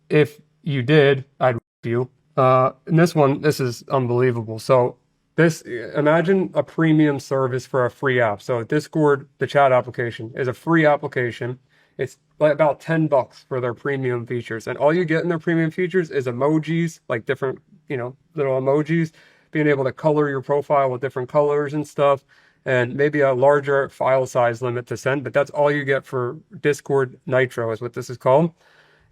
if you did, I'd you. And this is unbelievable. So imagine a premium service for a free app. So Discord, the chat application, is a free application. It's like about $10 for their premium features. And all you get in their premium features is emojis, like different, little emojis, being able to color your profile with different colors and stuff, and maybe a larger file size limit to send. But that's all you get for Discord Nitro is what this is called.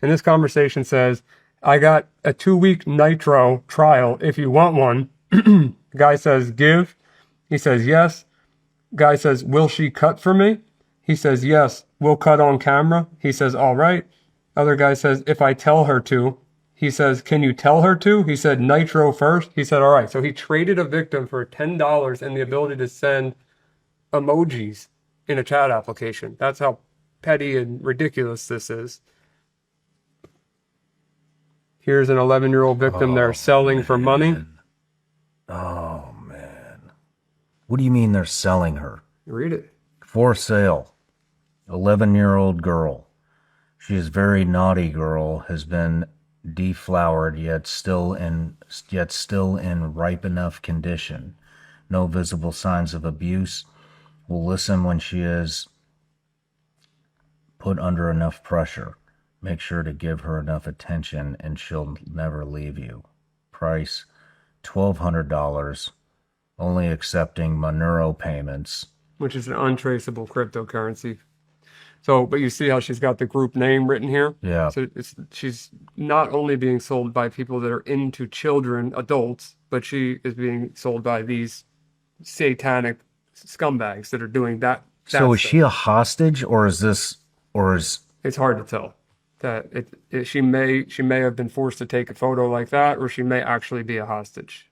And this conversation says, I got a 2-week Nitro trial if you want one. Guy says, give. He says, yes. Guy says, will she cut for me? He says, yes, we'll cut on camera. He says, all right. Other guy says, if I tell her to. He says, can you tell her to? He said, Nitro first. He said, all right. So he traded a victim for $10 and the ability to send emojis in a chat application. That's how petty and ridiculous this is. Here's an 11-year-old victim they're selling for money. Oh, man. What do you mean they're selling her? Read it. For sale. 11-year-old girl. She is very naughty girl, has been deflowered yet still in ripe enough condition. No visible signs of abuse. Will listen when she is put under enough pressure. Make sure to give her enough attention and she'll never leave you. Price $1,200. Only accepting Monero payments. Which is an untraceable cryptocurrency. So, but you see how she's got the group name written here? Yeah. So she's not only being sold by people that are into children, adults, but she is being sold by these satanic scumbags that are doing that. So is she a hostage, or is this, or is... It's hard to tell. That she may have been forced to take a photo like that, or she may actually be a hostage.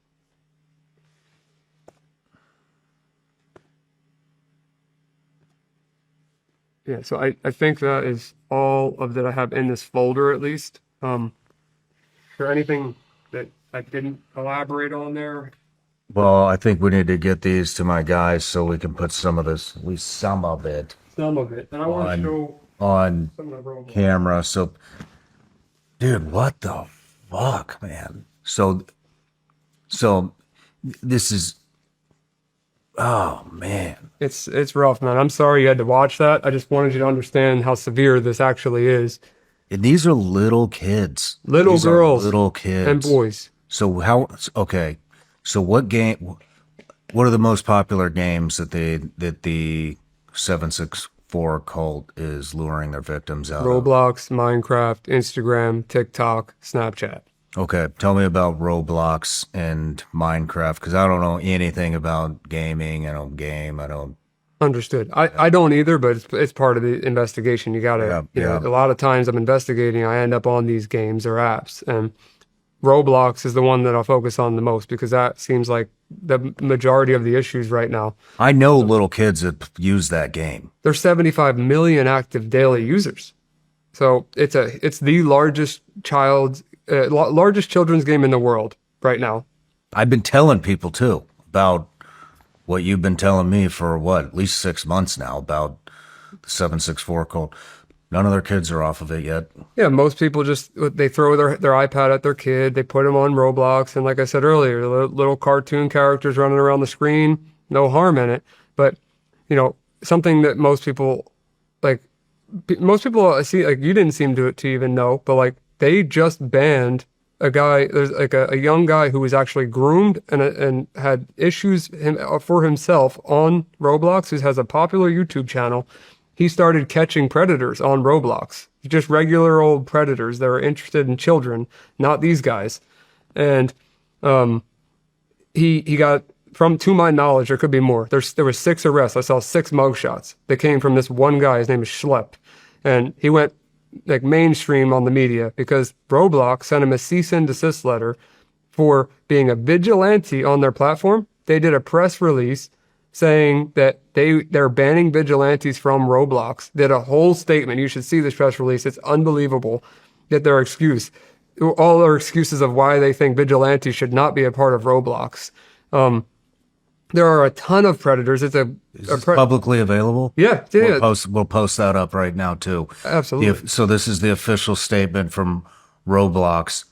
Yeah, so I think that is all of that I have in this folder, at least. Is there anything that I didn't elaborate on there? Well, I think we need to get these to my guys so we can put some of this, at least some of it. Some of it. And I want to show on some of the robots. camera. So, dude, what the fuck, man? So this is, oh man. It's rough, man. I'm sorry you had to watch that. I just wanted you to understand how severe this actually is. And these are little kids. Little These are girls little kids. and boys. So okay. So what are the most popular games that the 764 cult is luring their victims out of? Roblox, Minecraft, Instagram, TikTok, Snapchat. Okay, tell me about Roblox and Minecraft, because I don't know anything about gaming. I don't game. I don't. Understood. I don't either, but it's part of the investigation. You gotta, you know, a lot of times I'm investigating, I end up on these games or apps, and Roblox is the one that I'll focus on the most because that seems like the majority of the issues right now. I know little kids that use that game. There's 75 million active daily users. So it's the largest children's game in the world right now. I've been telling people too about what you've been telling me for at least 6 months now about the 764 cult. None of their kids are off of it yet. Yeah, most people they throw their iPad at their kid, they put them on Roblox, and like I said earlier, little cartoon characters running around the screen, no harm in it. But, you know, something that most people see, like you didn't seem to even know, but like they just banned a guy, there's like a young guy who was actually groomed and had issues for himself on Roblox, who has a popular YouTube channel. He started catching predators on Roblox, just regular old predators that are interested in children, not these guys. And he got, to my knowledge, there could be more. There was 6 arrests. I saw 6 mugshots that came from this one guy. His name is Schlepp. And he went like mainstream on the media because Roblox sent him a cease and desist letter for being a vigilante on their platform. They did a press release saying that they're banning vigilantes from Roblox. Did a whole statement. You should see this press release. It's unbelievable that all their excuses of why they think vigilantes should not be a part of Roblox. There are a ton of predators. Is this publicly available? Yeah. We'll post that up right now too. Absolutely. So this is the official statement from Roblox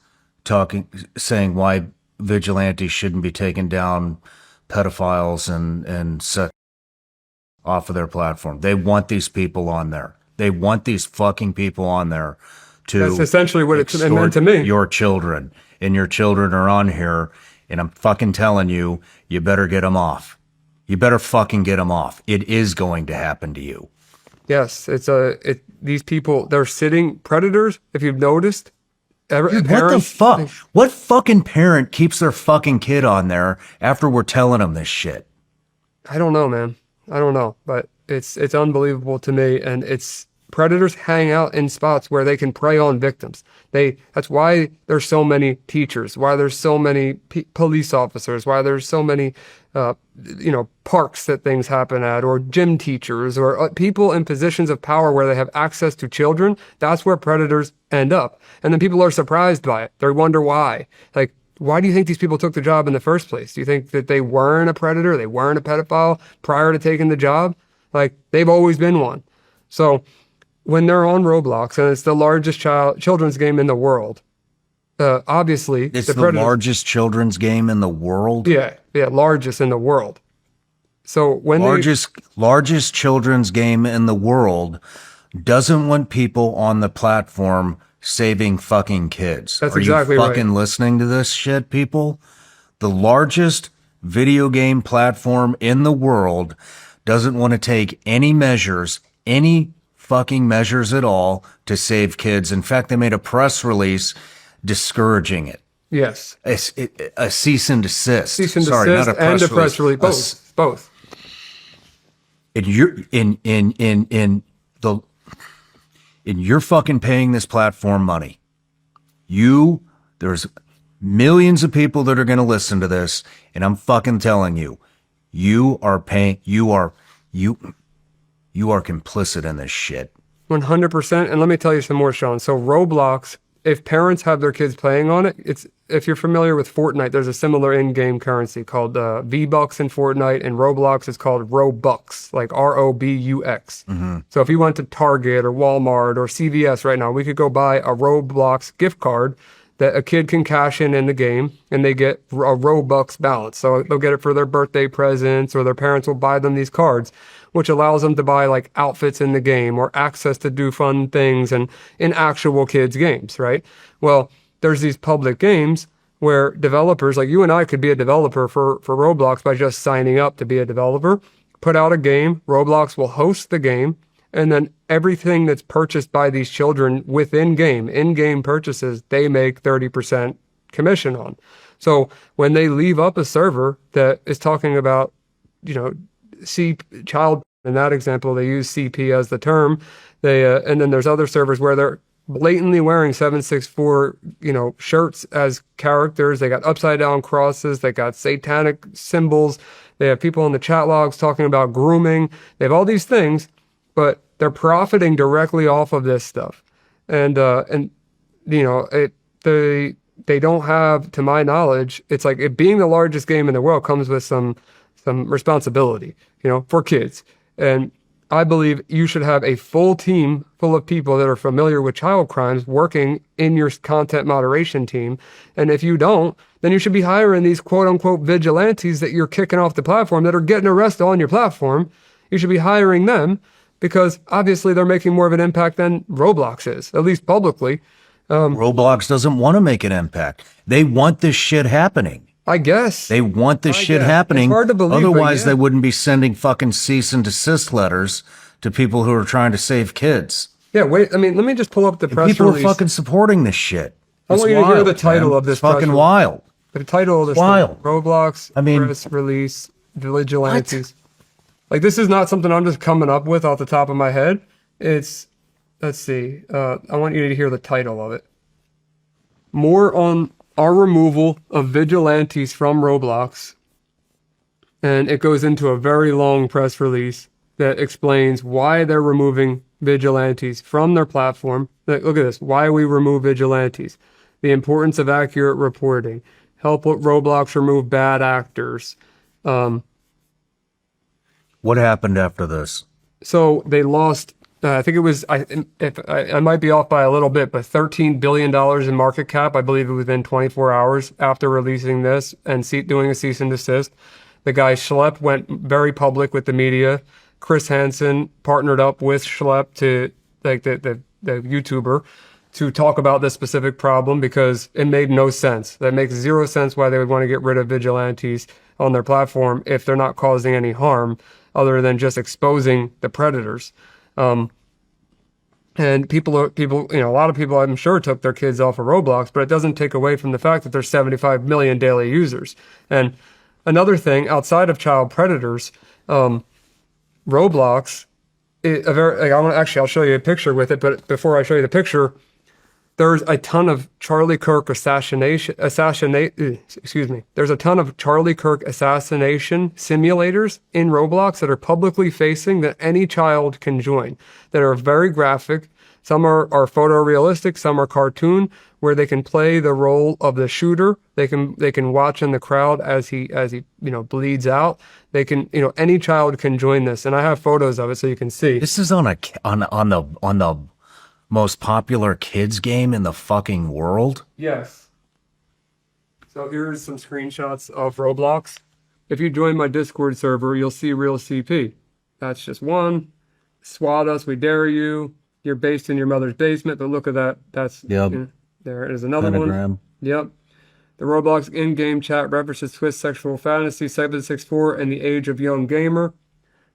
saying why vigilantes shouldn't be taking down pedophiles and set off of their platform. They want these people on there. They want these fucking people on there to. That's essentially what it meant to me. Your children, and your children are on here, and I'm fucking telling you, you better get them off. You better fucking get them off. It is going to happen to you. Yes, these people, they're sitting predators. If you've noticed. Dude, what the fuck? What fucking parent keeps their fucking kid on there after we're telling them this shit? I don't know, man. I don't know, but it's unbelievable to me, and it's predators hang out in spots where they can prey on victims. That's why there's so many teachers, why there's so many police officers, why there's so many, parks that things happen at, or gym teachers, or people in positions of power where they have access to children. That's where predators end up. And then people are surprised by it. They wonder why. Like, why do you think these people took the job in the first place? Do you think that they weren't a predator? They weren't a pedophile prior to taking the job? Like, they've always been one. So when they're on Roblox, and it's the largest children's game in the world, obviously it's the largest children's game in the world. Yeah, largest in the world. So when largest children's game in the world doesn't want people on the platform saving fucking kids. That's Are exactly you right. fucking listening to this shit, people? The largest video game platform in the world doesn't want to take any fucking measures at all to save kids. In fact, they made a press release discouraging it. Yes. A cease and desist. Cease and Sorry, desist not a press and a press release. Both. You're fucking paying this platform money. There's millions of people that are going to listen to this, and I'm fucking telling you, you are complicit in this shit. 100%. And let me tell you some more, Shawn. So Roblox, if parents have their kids playing on it, if you're familiar with Fortnite, there's a similar in-game currency called V-Bucks in Fortnite, and Roblox is called Robux, like R-O-B-U-X. Mm-hmm. So if you went to Target or Walmart or CVS right now, we could go buy a Roblox gift card that a kid can cash in the game, and they get a Robux balance. So they'll get it for their birthday presents, or their parents will buy them these cards, which allows them to buy like outfits in the game or access to do fun things and in actual kids' games, right? Well, there's these public games where developers, like you and I, could be a developer for Roblox by just signing up to be a developer, put out a game, Roblox will host the game, and then everything that's purchased by these children in-game purchases, they make 30% commission on. So when they leave up a server that is talking about, child, in that example, they use CP as the term. And then there's other servers where they're blatantly wearing 764, shirts as characters. They got upside down crosses. They got satanic symbols. They have people in the chat logs talking about grooming. They have all these things, but they're profiting directly off of this stuff. And they don't have, to my knowledge, it's like it being the largest game in the world comes with some responsibility, for kids. And I believe you should have a full team full of people that are familiar with child crimes working in your content moderation team. And if you don't, then you should be hiring these quote unquote vigilantes that you're kicking off the platform that are getting arrested on your platform. You should be hiring them because obviously they're making more of an impact than Roblox is, at least publicly. Roblox doesn't want to make an impact. They want this shit happening. I guess. They want this shit happening. It's hard to believe, Otherwise, but yeah. they wouldn't be sending fucking cease and desist letters to people who are trying to save kids. Yeah, wait. I mean, let me just pull up the press people release. People are fucking supporting this shit. I want you to hear the title of this. It's fucking wild. The title of this. Wild. Roblox press release vigilantes. Like, this is not something I'm just coming up with off the top of my head. Let's see. I want you to hear the title of it. More on our removal of vigilantes from Roblox. And it goes into a very long press release that explains why they're removing vigilantes from their platform. Look at this. Why we remove vigilantes. The importance of accurate reporting. Help Roblox remove bad actors. What happened after this? So they lost, I think it was, I might be off by a little bit, but $13 billion in market cap. I believe it was within 24 hours after releasing this and doing a cease and desist. The guy Schlepp went very public with the media. Chris Hansen partnered up with Schlepp to, like the YouTuber, to talk about this specific problem because it made no sense. That makes zero sense why they would want to get rid of vigilantes on their platform if they're not causing any harm other than just exposing the predators. And a lot of people I'm sure took their kids off of Roblox, but it doesn't take away from the fact that there's 75 million daily users. And another thing outside of child predators, Roblox I'll show you a picture with it, but before I show you the picture, there's a ton of Charlie Kirk There's a ton of Charlie Kirk assassination simulators in Roblox that are publicly facing that any child can join, that are very graphic. Some are photorealistic, some are cartoon, where they can play the role of the shooter. They can watch in the crowd as he bleeds out. They can, any child can join this, and I have photos of it so you can see. This is on the most popular kids game in the fucking world. Yes. So here's some screenshots of Roblox. If you join my Discord server, you'll see real CP. That's just one. Swat us, we dare you. You're based in your mother's basement, but look at that. That's there is another Pentagram. one. Yep. The Roblox in-game chat references Twist Sexual Fantasy 764 and the Age of Young Gamer.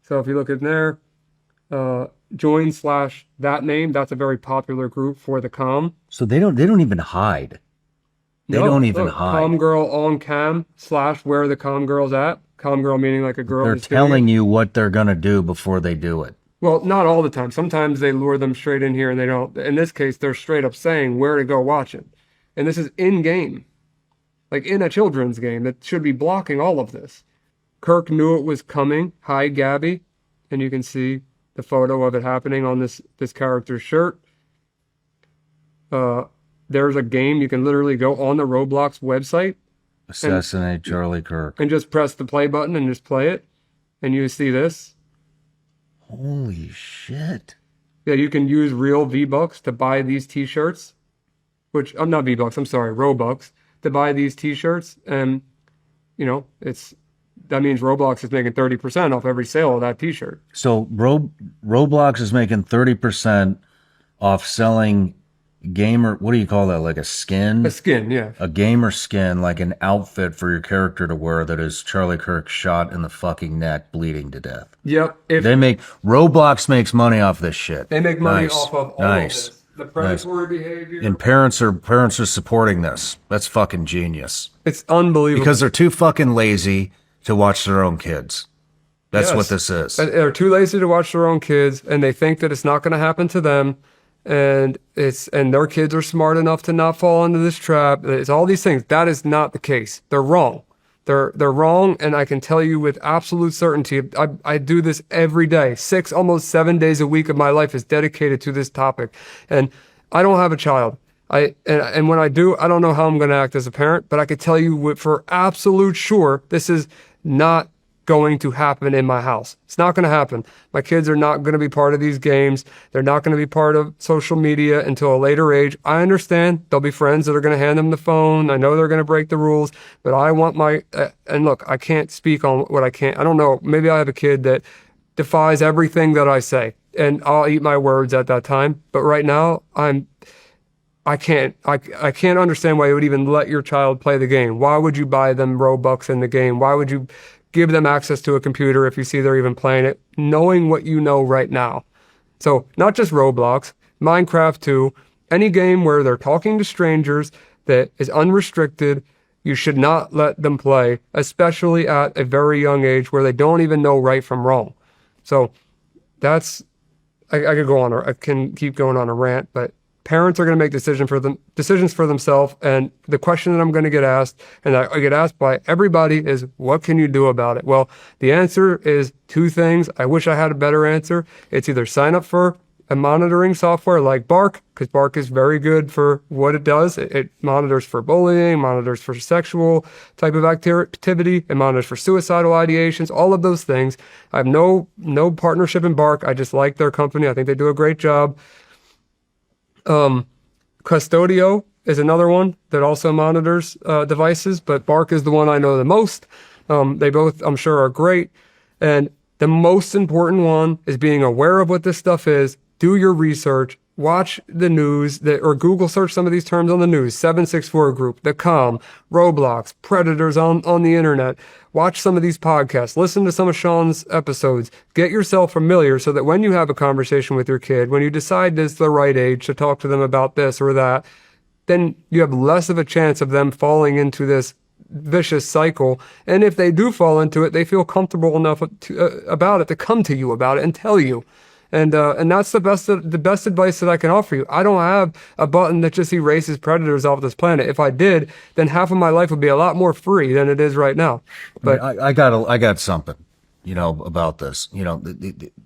So if you look in there, join / that name, that's a very popular group for the comm. So they don't even hide. They don't even hide. Comm girl on cam / where the comm girl's at. Comm girl meaning like a girl. They're telling you what they're gonna do before they do it. Well, not all the time. Sometimes they lure them straight in here and they don't. In this case, they're straight up saying where to go watch it. And this is in game. Like in a children's game that should be blocking all of this. Kirk knew it was coming. Hi, Gabby. And you can see the photo of it happening on this character's shirt. There's a game you can literally go on the Roblox website. Assassinate Charlie Kirk. And just press the play button and just play it. And you see this. Holy shit. Yeah, you can use real V-Bucks to buy these t-shirts. Which, I'm not V-Bucks, I'm sorry, Robux. To buy these t-shirts. And, that means Roblox is making 30% off every sale of that t-shirt. So Roblox is making 30% off selling gamer, what do you call that? Like a skin? A skin, yeah. A gamer skin, like an outfit for your character to wear that is Charlie Kirk shot in the fucking neck, bleeding to death. Yep. Roblox makes money off this shit. They make money off of all of this. The predatory behavior. And parents are supporting this. That's fucking genius. It's unbelievable. Because they're too fucking lazy to watch their own kids. That's what this is. They're too lazy to watch their own kids, and they think that it's not going to happen to them. And their kids are smart enough to not fall into this trap. It's all these things. That is not the case. They're wrong. They're wrong, and I can tell you with absolute certainty, I do this every day. 6, almost 7 days a week of my life is dedicated to this topic. And I don't have a child. And when I do, I don't know how I'm going to act as a parent, but I could tell you for absolute sure, this is not going to happen in my house. It's not going to happen. My kids are not going to be part of these games. They're not going to be part of social media until a later age. I understand there'll be friends that are going to hand them the phone. I know they're going to break the rules, but I want and look, I can't speak on what I can't. I don't know. Maybe I have a kid that defies everything that I say, and I'll eat my words at that time. But right now, I can't understand why you would even let your child play the game. Why would you buy them Robux in the game? Why would you give them access to a computer if you see they're even playing it, knowing what you know right now? So not just Roblox, Minecraft too, any game where they're talking to strangers that is unrestricted, you should not let them play, especially at a very young age where they don't even know right from wrong. So I can keep going on a rant, but parents are going to make decisions for themselves. And the question that I'm going to get asked, and I get asked by everybody, is what can you do about it? Well, the answer is 2 things. I wish I had a better answer. It's either sign up for a monitoring software like Bark, because Bark is very good for what it does. It monitors for bullying, monitors for sexual type of activity, it monitors for suicidal ideations, all of those things. I have no partnership in Bark. I just like their company. I think they do a great job. Custodio is another one that also monitors devices, but Bark is the one I know the most. They both, I'm sure, are great. And the most important one is being aware of what this stuff is. Do your research. Watch the news or Google search some of these terms on the news. 764 group, the comm, Roblox, predators on the internet. Watch some of these podcasts. Listen to some of Shawn's episodes. Get yourself familiar so that when you have a conversation with your kid, when you decide it's the right age to talk to them about this or that, then you have less of a chance of them falling into this vicious cycle. And if they do fall into it, they feel comfortable enough about it to come to you about it and tell you. And that's the best advice that I can offer you. I don't have a button that just erases predators off this planet. If I did, then half of my life would be a lot more free than it is right now. But I got something, about this.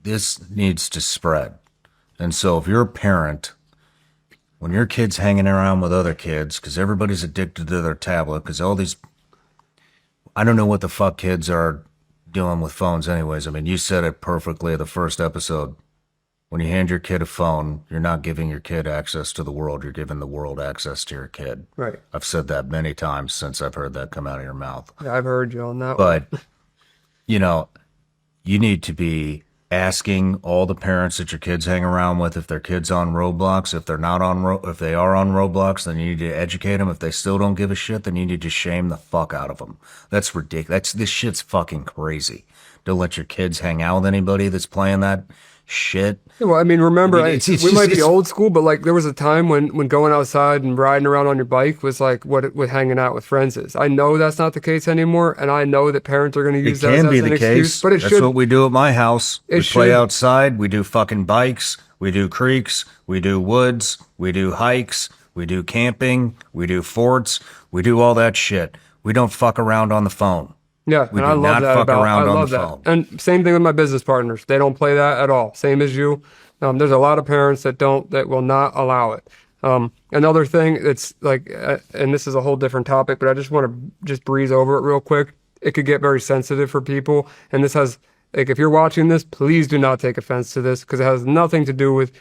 This needs to spread. And so if you're a parent, when your kid's hanging around with other kids, because everybody's addicted to their tablet, because all these, I don't know what the fuck kids are doing with phones anyways. I mean, you said it perfectly the first episode. When you hand your kid a phone, you're not giving your kid access to the world. You're giving the world access to your kid. right. I've said that many times since I've heard that come out of your mouth. Yeah, I've heard you on that one. But, you need to be asking all the parents that your kids hang around with if their kids on Roblox. If they're not if they are on Roblox, then you need to educate them. If they still don't give a shit, then you need to shame the fuck out of them. That's ridiculous. This shit's fucking crazy. Don't let your kids hang out with anybody that's playing that shit. Yeah, well, I mean, remember, It's we might be old school, but like there was a time when going outside and riding around on your bike was like what hanging out with friends is. I know that's not the case anymore, and I know that parents are going to use that as an excuse, but it That's should. what we do at my house. It We play should. outside. We do fucking bikes. We do creeks. We do woods. We do hikes. We do camping. We do forts. We do all that shit. We don't fuck around on the phone. Yeah, We and do I love not that fuck about. around I on love the that, phone. and same thing with my business partners. They don't play that at all. Same as you. There's a lot of parents that will not allow it. Another thing that's like, and this is a whole different topic, but I just want to just breeze over it real quick. It could get very sensitive for people, and this has like if you're watching this, please do not take offense to this because it has nothing to do with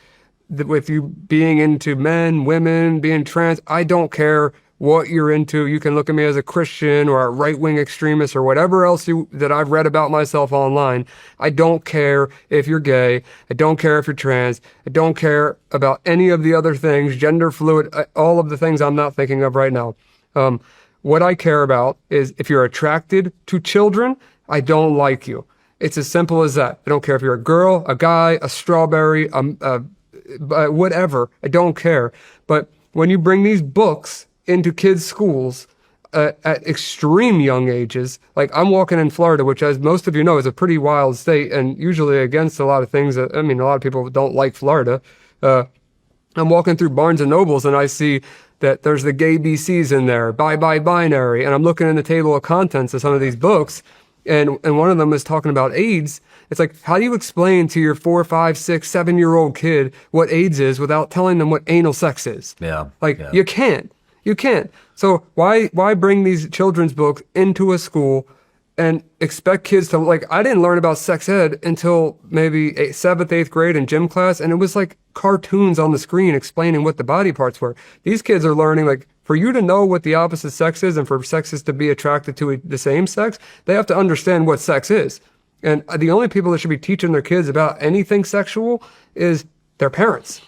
you being into men, women, being trans. I don't care what you're into. You can look at me as a Christian or a right-wing extremist or whatever else that I've read about myself online. I don't care if you're gay. I don't care if you're trans. I don't care about any of the other things, gender fluid, all of the things I'm not thinking of right now. What I care about is if you're attracted to children, I don't like you. It's as simple as that. I don't care if you're a girl, a guy, a strawberry, whatever. I don't care. But when you bring these books into kids' schools at extreme young ages, like I'm walking in Florida, which, as most of you know, is a pretty wild state and usually against a lot of things. A lot of people don't like Florida. I'm walking through Barnes and Nobles and I see that there's the gay BCs in there, bye binary, and I'm looking in the table of contents of some of these books, and one of them is talking about AIDS. It's like, how do you explain to your 4, 5, 6, 7-year-old kid what AIDS is without telling them what anal sex is? Yeah. You can't. You can't. So why bring these children's books into a school and expect kids to, like, I didn't learn about sex ed until maybe 7th, 8th grade in gym class, and it was like cartoons on the screen explaining what the body parts were. These kids are learning, like, for you to know what the opposite sex is and for sexes to be attracted to the same sex, they have to understand what sex is. And the only people that should be teaching their kids about anything sexual is their parents.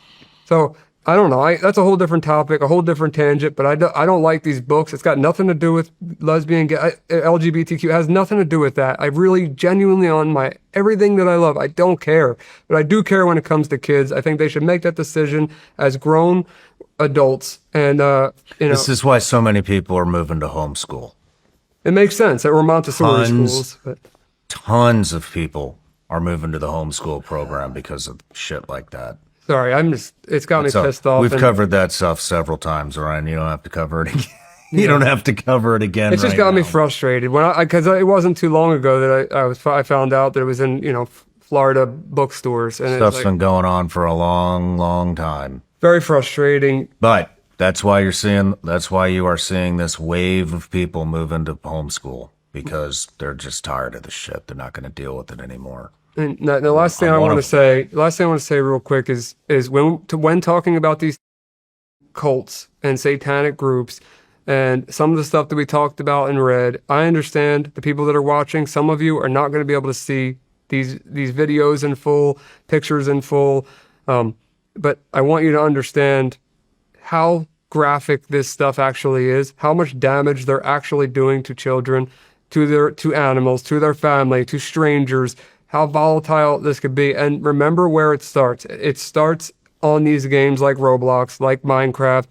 So I don't know. That's a whole different topic, a whole different tangent, but I don't like these books. It's got nothing to do with lesbian, gay, LGBTQ. It has nothing to do with that. I really genuinely, on my everything that I love, I don't care. But I do care when it comes to kids. I think they should make that decision as grown adults. And, This is why so many people are moving to homeschool. It makes sense that we're Montessori schools. But Tons of people are moving to the homeschool program because of shit like that. sorry, it's got me pissed off. We've covered that stuff several times, Ryan. You don't have to cover it again. You don't have to cover it again. It's just got me frustrated because it wasn't too long ago that I found out that it was in Florida bookstores and Stuff's it's been going on for a long, long time. Very frustrating. But that's why you are seeing this wave of people moving to homeschool because they're just tired of the shit. They're not going to deal with it anymore. And the last thing I want to say real quick is when talking about these cults and satanic groups and some of the stuff that we talked about and read, I understand the people that are watching. Some of you are not going to be able to see these videos in full, pictures in full, but I want you to understand how graphic this stuff actually is, how much damage they're actually doing to children, to animals, to their family, to strangers, how volatile this could be. And remember where it starts. It starts on these games like Roblox, like Minecraft,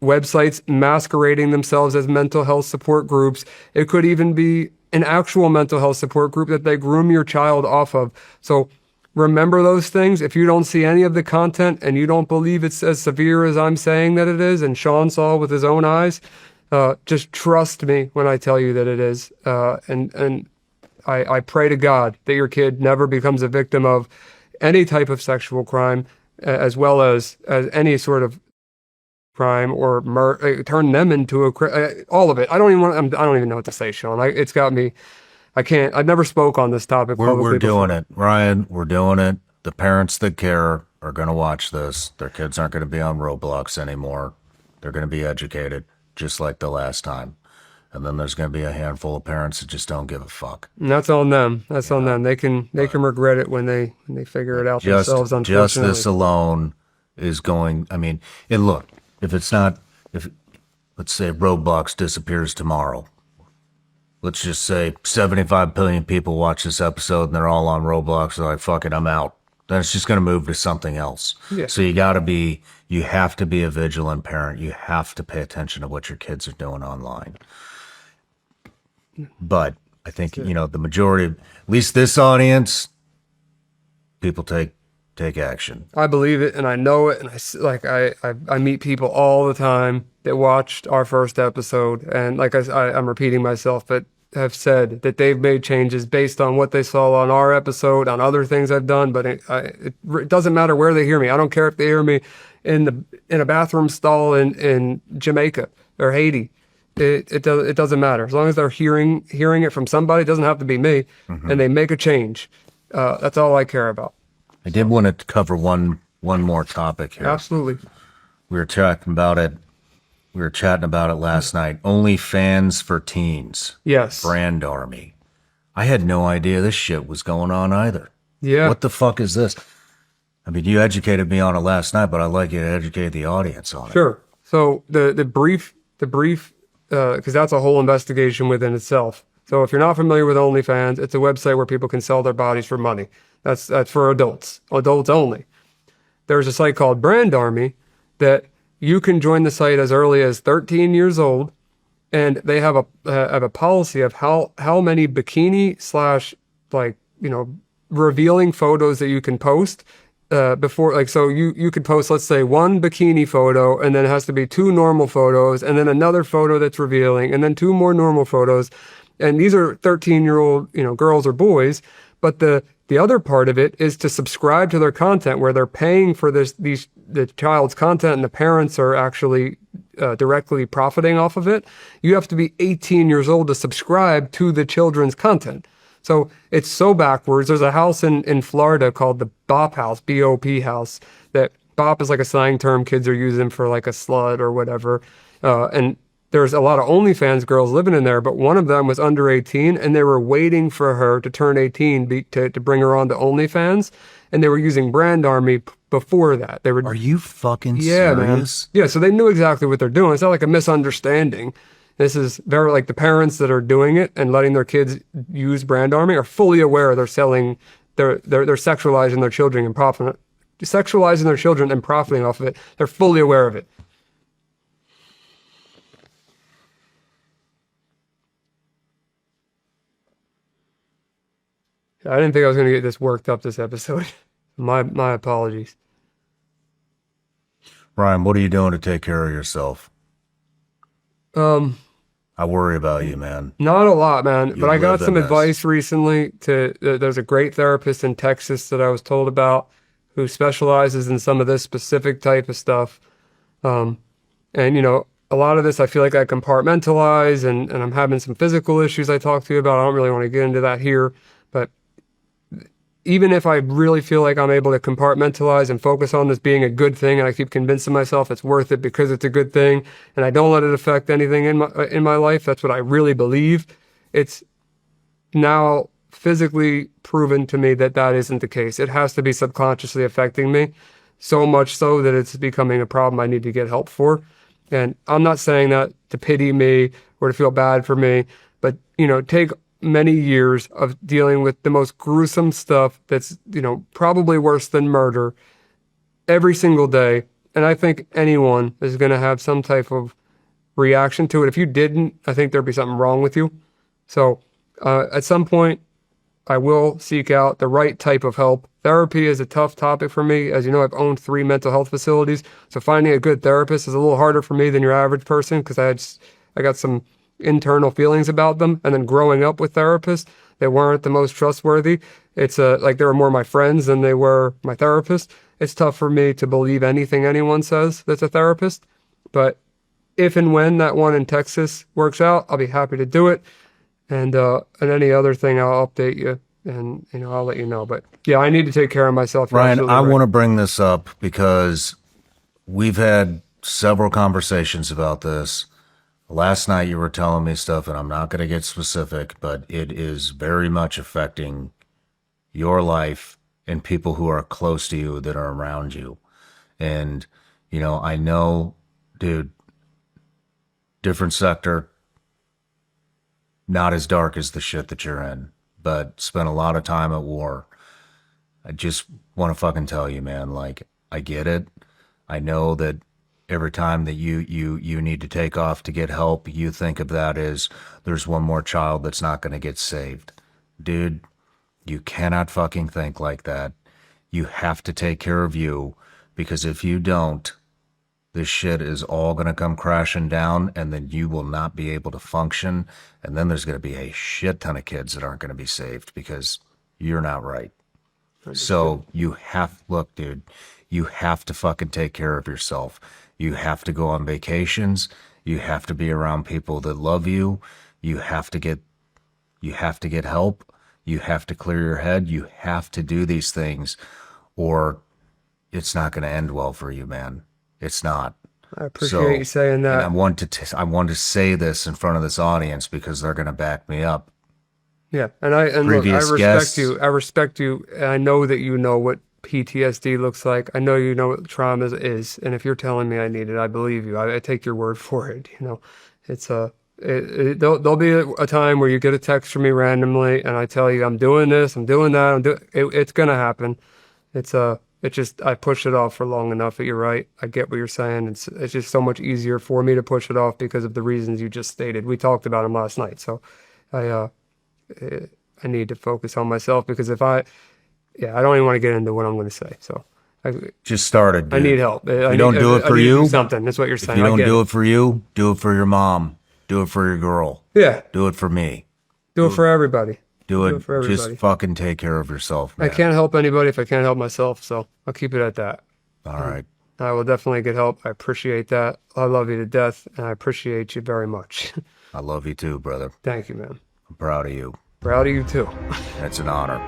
websites masquerading themselves as mental health support groups. It could even be an actual mental health support group that they groom your child off of. So remember those things. If you don't see any of the content and you don't believe it's as severe as I'm saying that it is, and Shawn saw with his own eyes, just trust me when I tell you that it is. And I pray to God that your kid never becomes a victim of any type of sexual crime, as well as any sort of crime or turn them into all of it. I don't even know what to say, Shawn. It's got me. I can't. I've never spoke on this topic publicly We're doing before. it, Ryan. We're doing it. The parents that care are going to watch this. Their kids aren't going to be on Roblox anymore. They're going to be educated, just like the last time. And then there's going to be a handful of parents that just don't give a fuck. And that's on them. That's on them. They can regret it when they figure it out themselves. Just Unfortunately, this alone is going. I mean, and look, if let's say Roblox disappears tomorrow. Let's just say 75 billion people watch this episode and they're all on Roblox. They're like, fuck it, I'm out. Then it's just going to move to something else. Yeah. So you have to be a vigilant parent. You have to pay attention to what your kids are doing online. But I think, the majority, at least this audience, people take action. I believe it and I know it, and I meet people all the time that watched our first episode, and like I'm repeating myself, but have said that they've made changes based on what they saw on our episode, on other things I've done. But it doesn't matter where they hear me. I don't care if they hear me in a bathroom stall in Jamaica or Haiti. It doesn't matter as long as they're hearing it from somebody. It doesn't have to be me, and they make a change. That's all I care about. I did want to cover one more topic here. Absolutely. We were chatting about it. We were chatting about it last night. OnlyFans for teens. Yes. Brand Army. I had no idea this shit was going on either. Yeah. What the fuck is this? I mean, you educated me on it last night, but I'd like you to educate the audience on it. Sure. So the brief, because that's a whole investigation within itself. So if you're not familiar with OnlyFans, it's a website where people can sell their bodies for money. That's for adults only. There's a site called Brand Army that you can join the site as early as 13 years old, and they have a policy of how many bikini / revealing photos that you can post before. So you could post, let's say, one bikini photo, and then it has to be 2 normal photos, and then another photo that's revealing, and then 2 more normal photos. And these are 13-year-old girls or boys, but the other part of it is to subscribe to their content, where they're paying for the child's content, and the parents are actually directly profiting off of it. You have to be 18 years old to subscribe to the children's content. So it's so backwards. There's a house in Florida called the BOP house, BOP house, that BOP is like a slang term kids are using for like a slut or whatever. And there's a lot of OnlyFans girls living in there, but one of them was under 18, and they were waiting for her to turn 18 to bring her on to OnlyFans, and they were using Brand Army before that. Are you fucking Man. serious? Yeah, so they knew exactly what they're doing. It's not like a misunderstanding. This is very like the parents that are doing it and letting their kids use Brand Army are fully aware they're selling, they're sexualizing their children and profiting off of it. They're fully aware of it. I didn't think I was going to get this worked up this episode. My apologies. Ryan, what are you doing to take care of yourself? I worry about you, man. Not a lot, man. You But I got live some in this. advice recently. There's a great therapist in Texas that I was told about who specializes in some of this specific type of stuff. And a lot of this I feel like I compartmentalize, and I'm having some physical issues I talked to you about. I don't really want to get into that here, but even if I really feel like I'm able to compartmentalize and focus on this being a good thing, and I keep convincing myself it's worth it because it's a good thing, and I don't let it affect anything in my life, that's what I really believe. It's now physically proven to me that isn't the case. It has to be subconsciously affecting me, so much so that it's becoming a problem I need to get help for. And I'm not saying that to pity me or to feel bad for me, but take many years of dealing with the most gruesome stuff that's, probably worse than murder every single day. And I think anyone is going to have some type of reaction to it. If you didn't, I think there'd be something wrong with you. So at some point, I will seek out the right type of help therapy is a tough topic for me. As you know, I've owned 3 mental health facilities, so finding a good therapist is a little harder for me than your average person because I got some internal feelings about them. And then growing up with therapists, they weren't the most trustworthy. It's like they were more my friends than they were my therapist. It's tough for me to believe anything anyone says that's a therapist. But if and when that one in Texas works out, I'll be happy to do it. And any other thing, I'll update you, and I'll let you know. But yeah, I need to take care of myself. You're Ryan, absolutely I right. want to bring this up because we've had several conversations about this. Last night you were telling me stuff, and I'm not going to get specific, but it is very much affecting your life and people who are close to you that are around you. And, I know, dude, different sector, not as dark as the shit that you're in, but spent a lot of time at war. I just want to fucking tell you, man, like, I get it. I know that every time that you need to take off to get help, you think of that as there's one more child that's not going to get saved. Dude, you cannot fucking think like that. You have to take care of you, because if you don't, this shit is all going to come crashing down, and then you will not be able to function. And then there's going to be a shit ton of kids that aren't going to be saved because you're not right. So look, dude, you have to fucking take care of yourself. You have to go on vacations. You have to be around people that love you. You have to get help. You have to clear your head. You have to do these things, or it's not going to end well for you, man. It's not. I appreciate you saying that. And I want to say this in front of this audience because they're going to back me up. Yeah, and look, I respect guests. you. I respect you, and I know that you know what PTSD looks like. I know you know what trauma is, and if you're telling me I need it, I believe you. I take your word for it. It's there'll be a time where you get a text from me randomly, and I tell you I'm doing this, I'm doing that, it's gonna happen. It's just I pushed it off for long enough. But you're right. I get what you're saying. It's just so much easier for me to push it off because of the reasons you just stated. We talked about them last night, so I need to focus on myself because I don't even want to get into what I'm going to say. So Just started, dude. I need help. If you don't do it for you, something. That's what you're saying. If you don't do it for you, do it for your mom. Do it for your girl. Yeah. Do it for me. Do it for everybody. Do it. For everybody. Just fucking take care of yourself, man. I can't help anybody if I can't help myself, so I'll keep it at that. All right. I will definitely get help. I appreciate that. I love you to death, and I appreciate you very much. I love you too, brother. Thank you, man. I'm proud of you. Proud of you too. It's an honor.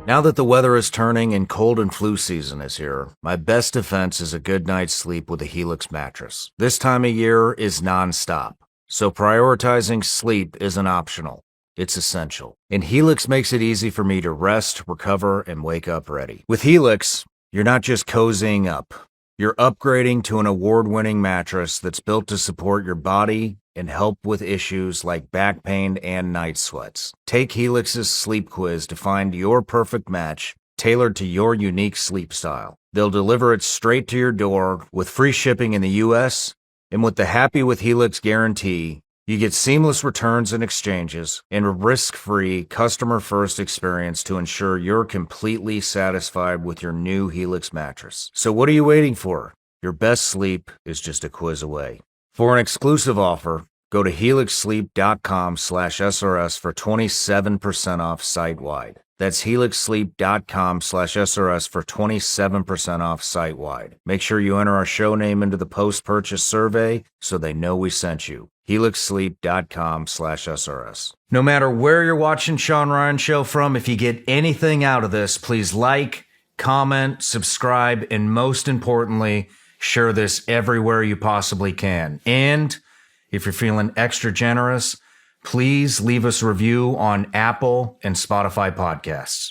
Now that the weather is turning and cold and flu season is here, my best defense is a good night's sleep with a Helix mattress. This time of year is nonstop, so prioritizing sleep isn't optional. It's essential. And Helix makes it easy for me to rest, recover, and wake up ready. With Helix, you're not just cozying up. You're upgrading to an award-winning mattress that's built to support your body and help with issues like back pain and night sweats. Take Helix's sleep quiz to find your perfect match, tailored to your unique sleep style. They'll deliver it straight to your door with free shipping in the U.S., and with the Happy with Helix guarantee, you get seamless returns and exchanges and a risk-free, customer-first experience to ensure you're completely satisfied with your new Helix mattress. So what are you waiting for? Your best sleep is just a quiz away. For an exclusive offer, go to helixsleep.com/SRS for 27% off site-wide. That's helixsleep.com/SRS for 27% off site-wide. Make sure you enter our show name into the post-purchase survey so they know we sent you. helixsleep.com/SRS. No matter where you're watching Shawn Ryan Show from, if you get anything out of this, please like, comment, subscribe, and most importantly, share this everywhere you possibly can. And if you're feeling extra generous, please leave us a review on Apple and Spotify podcasts.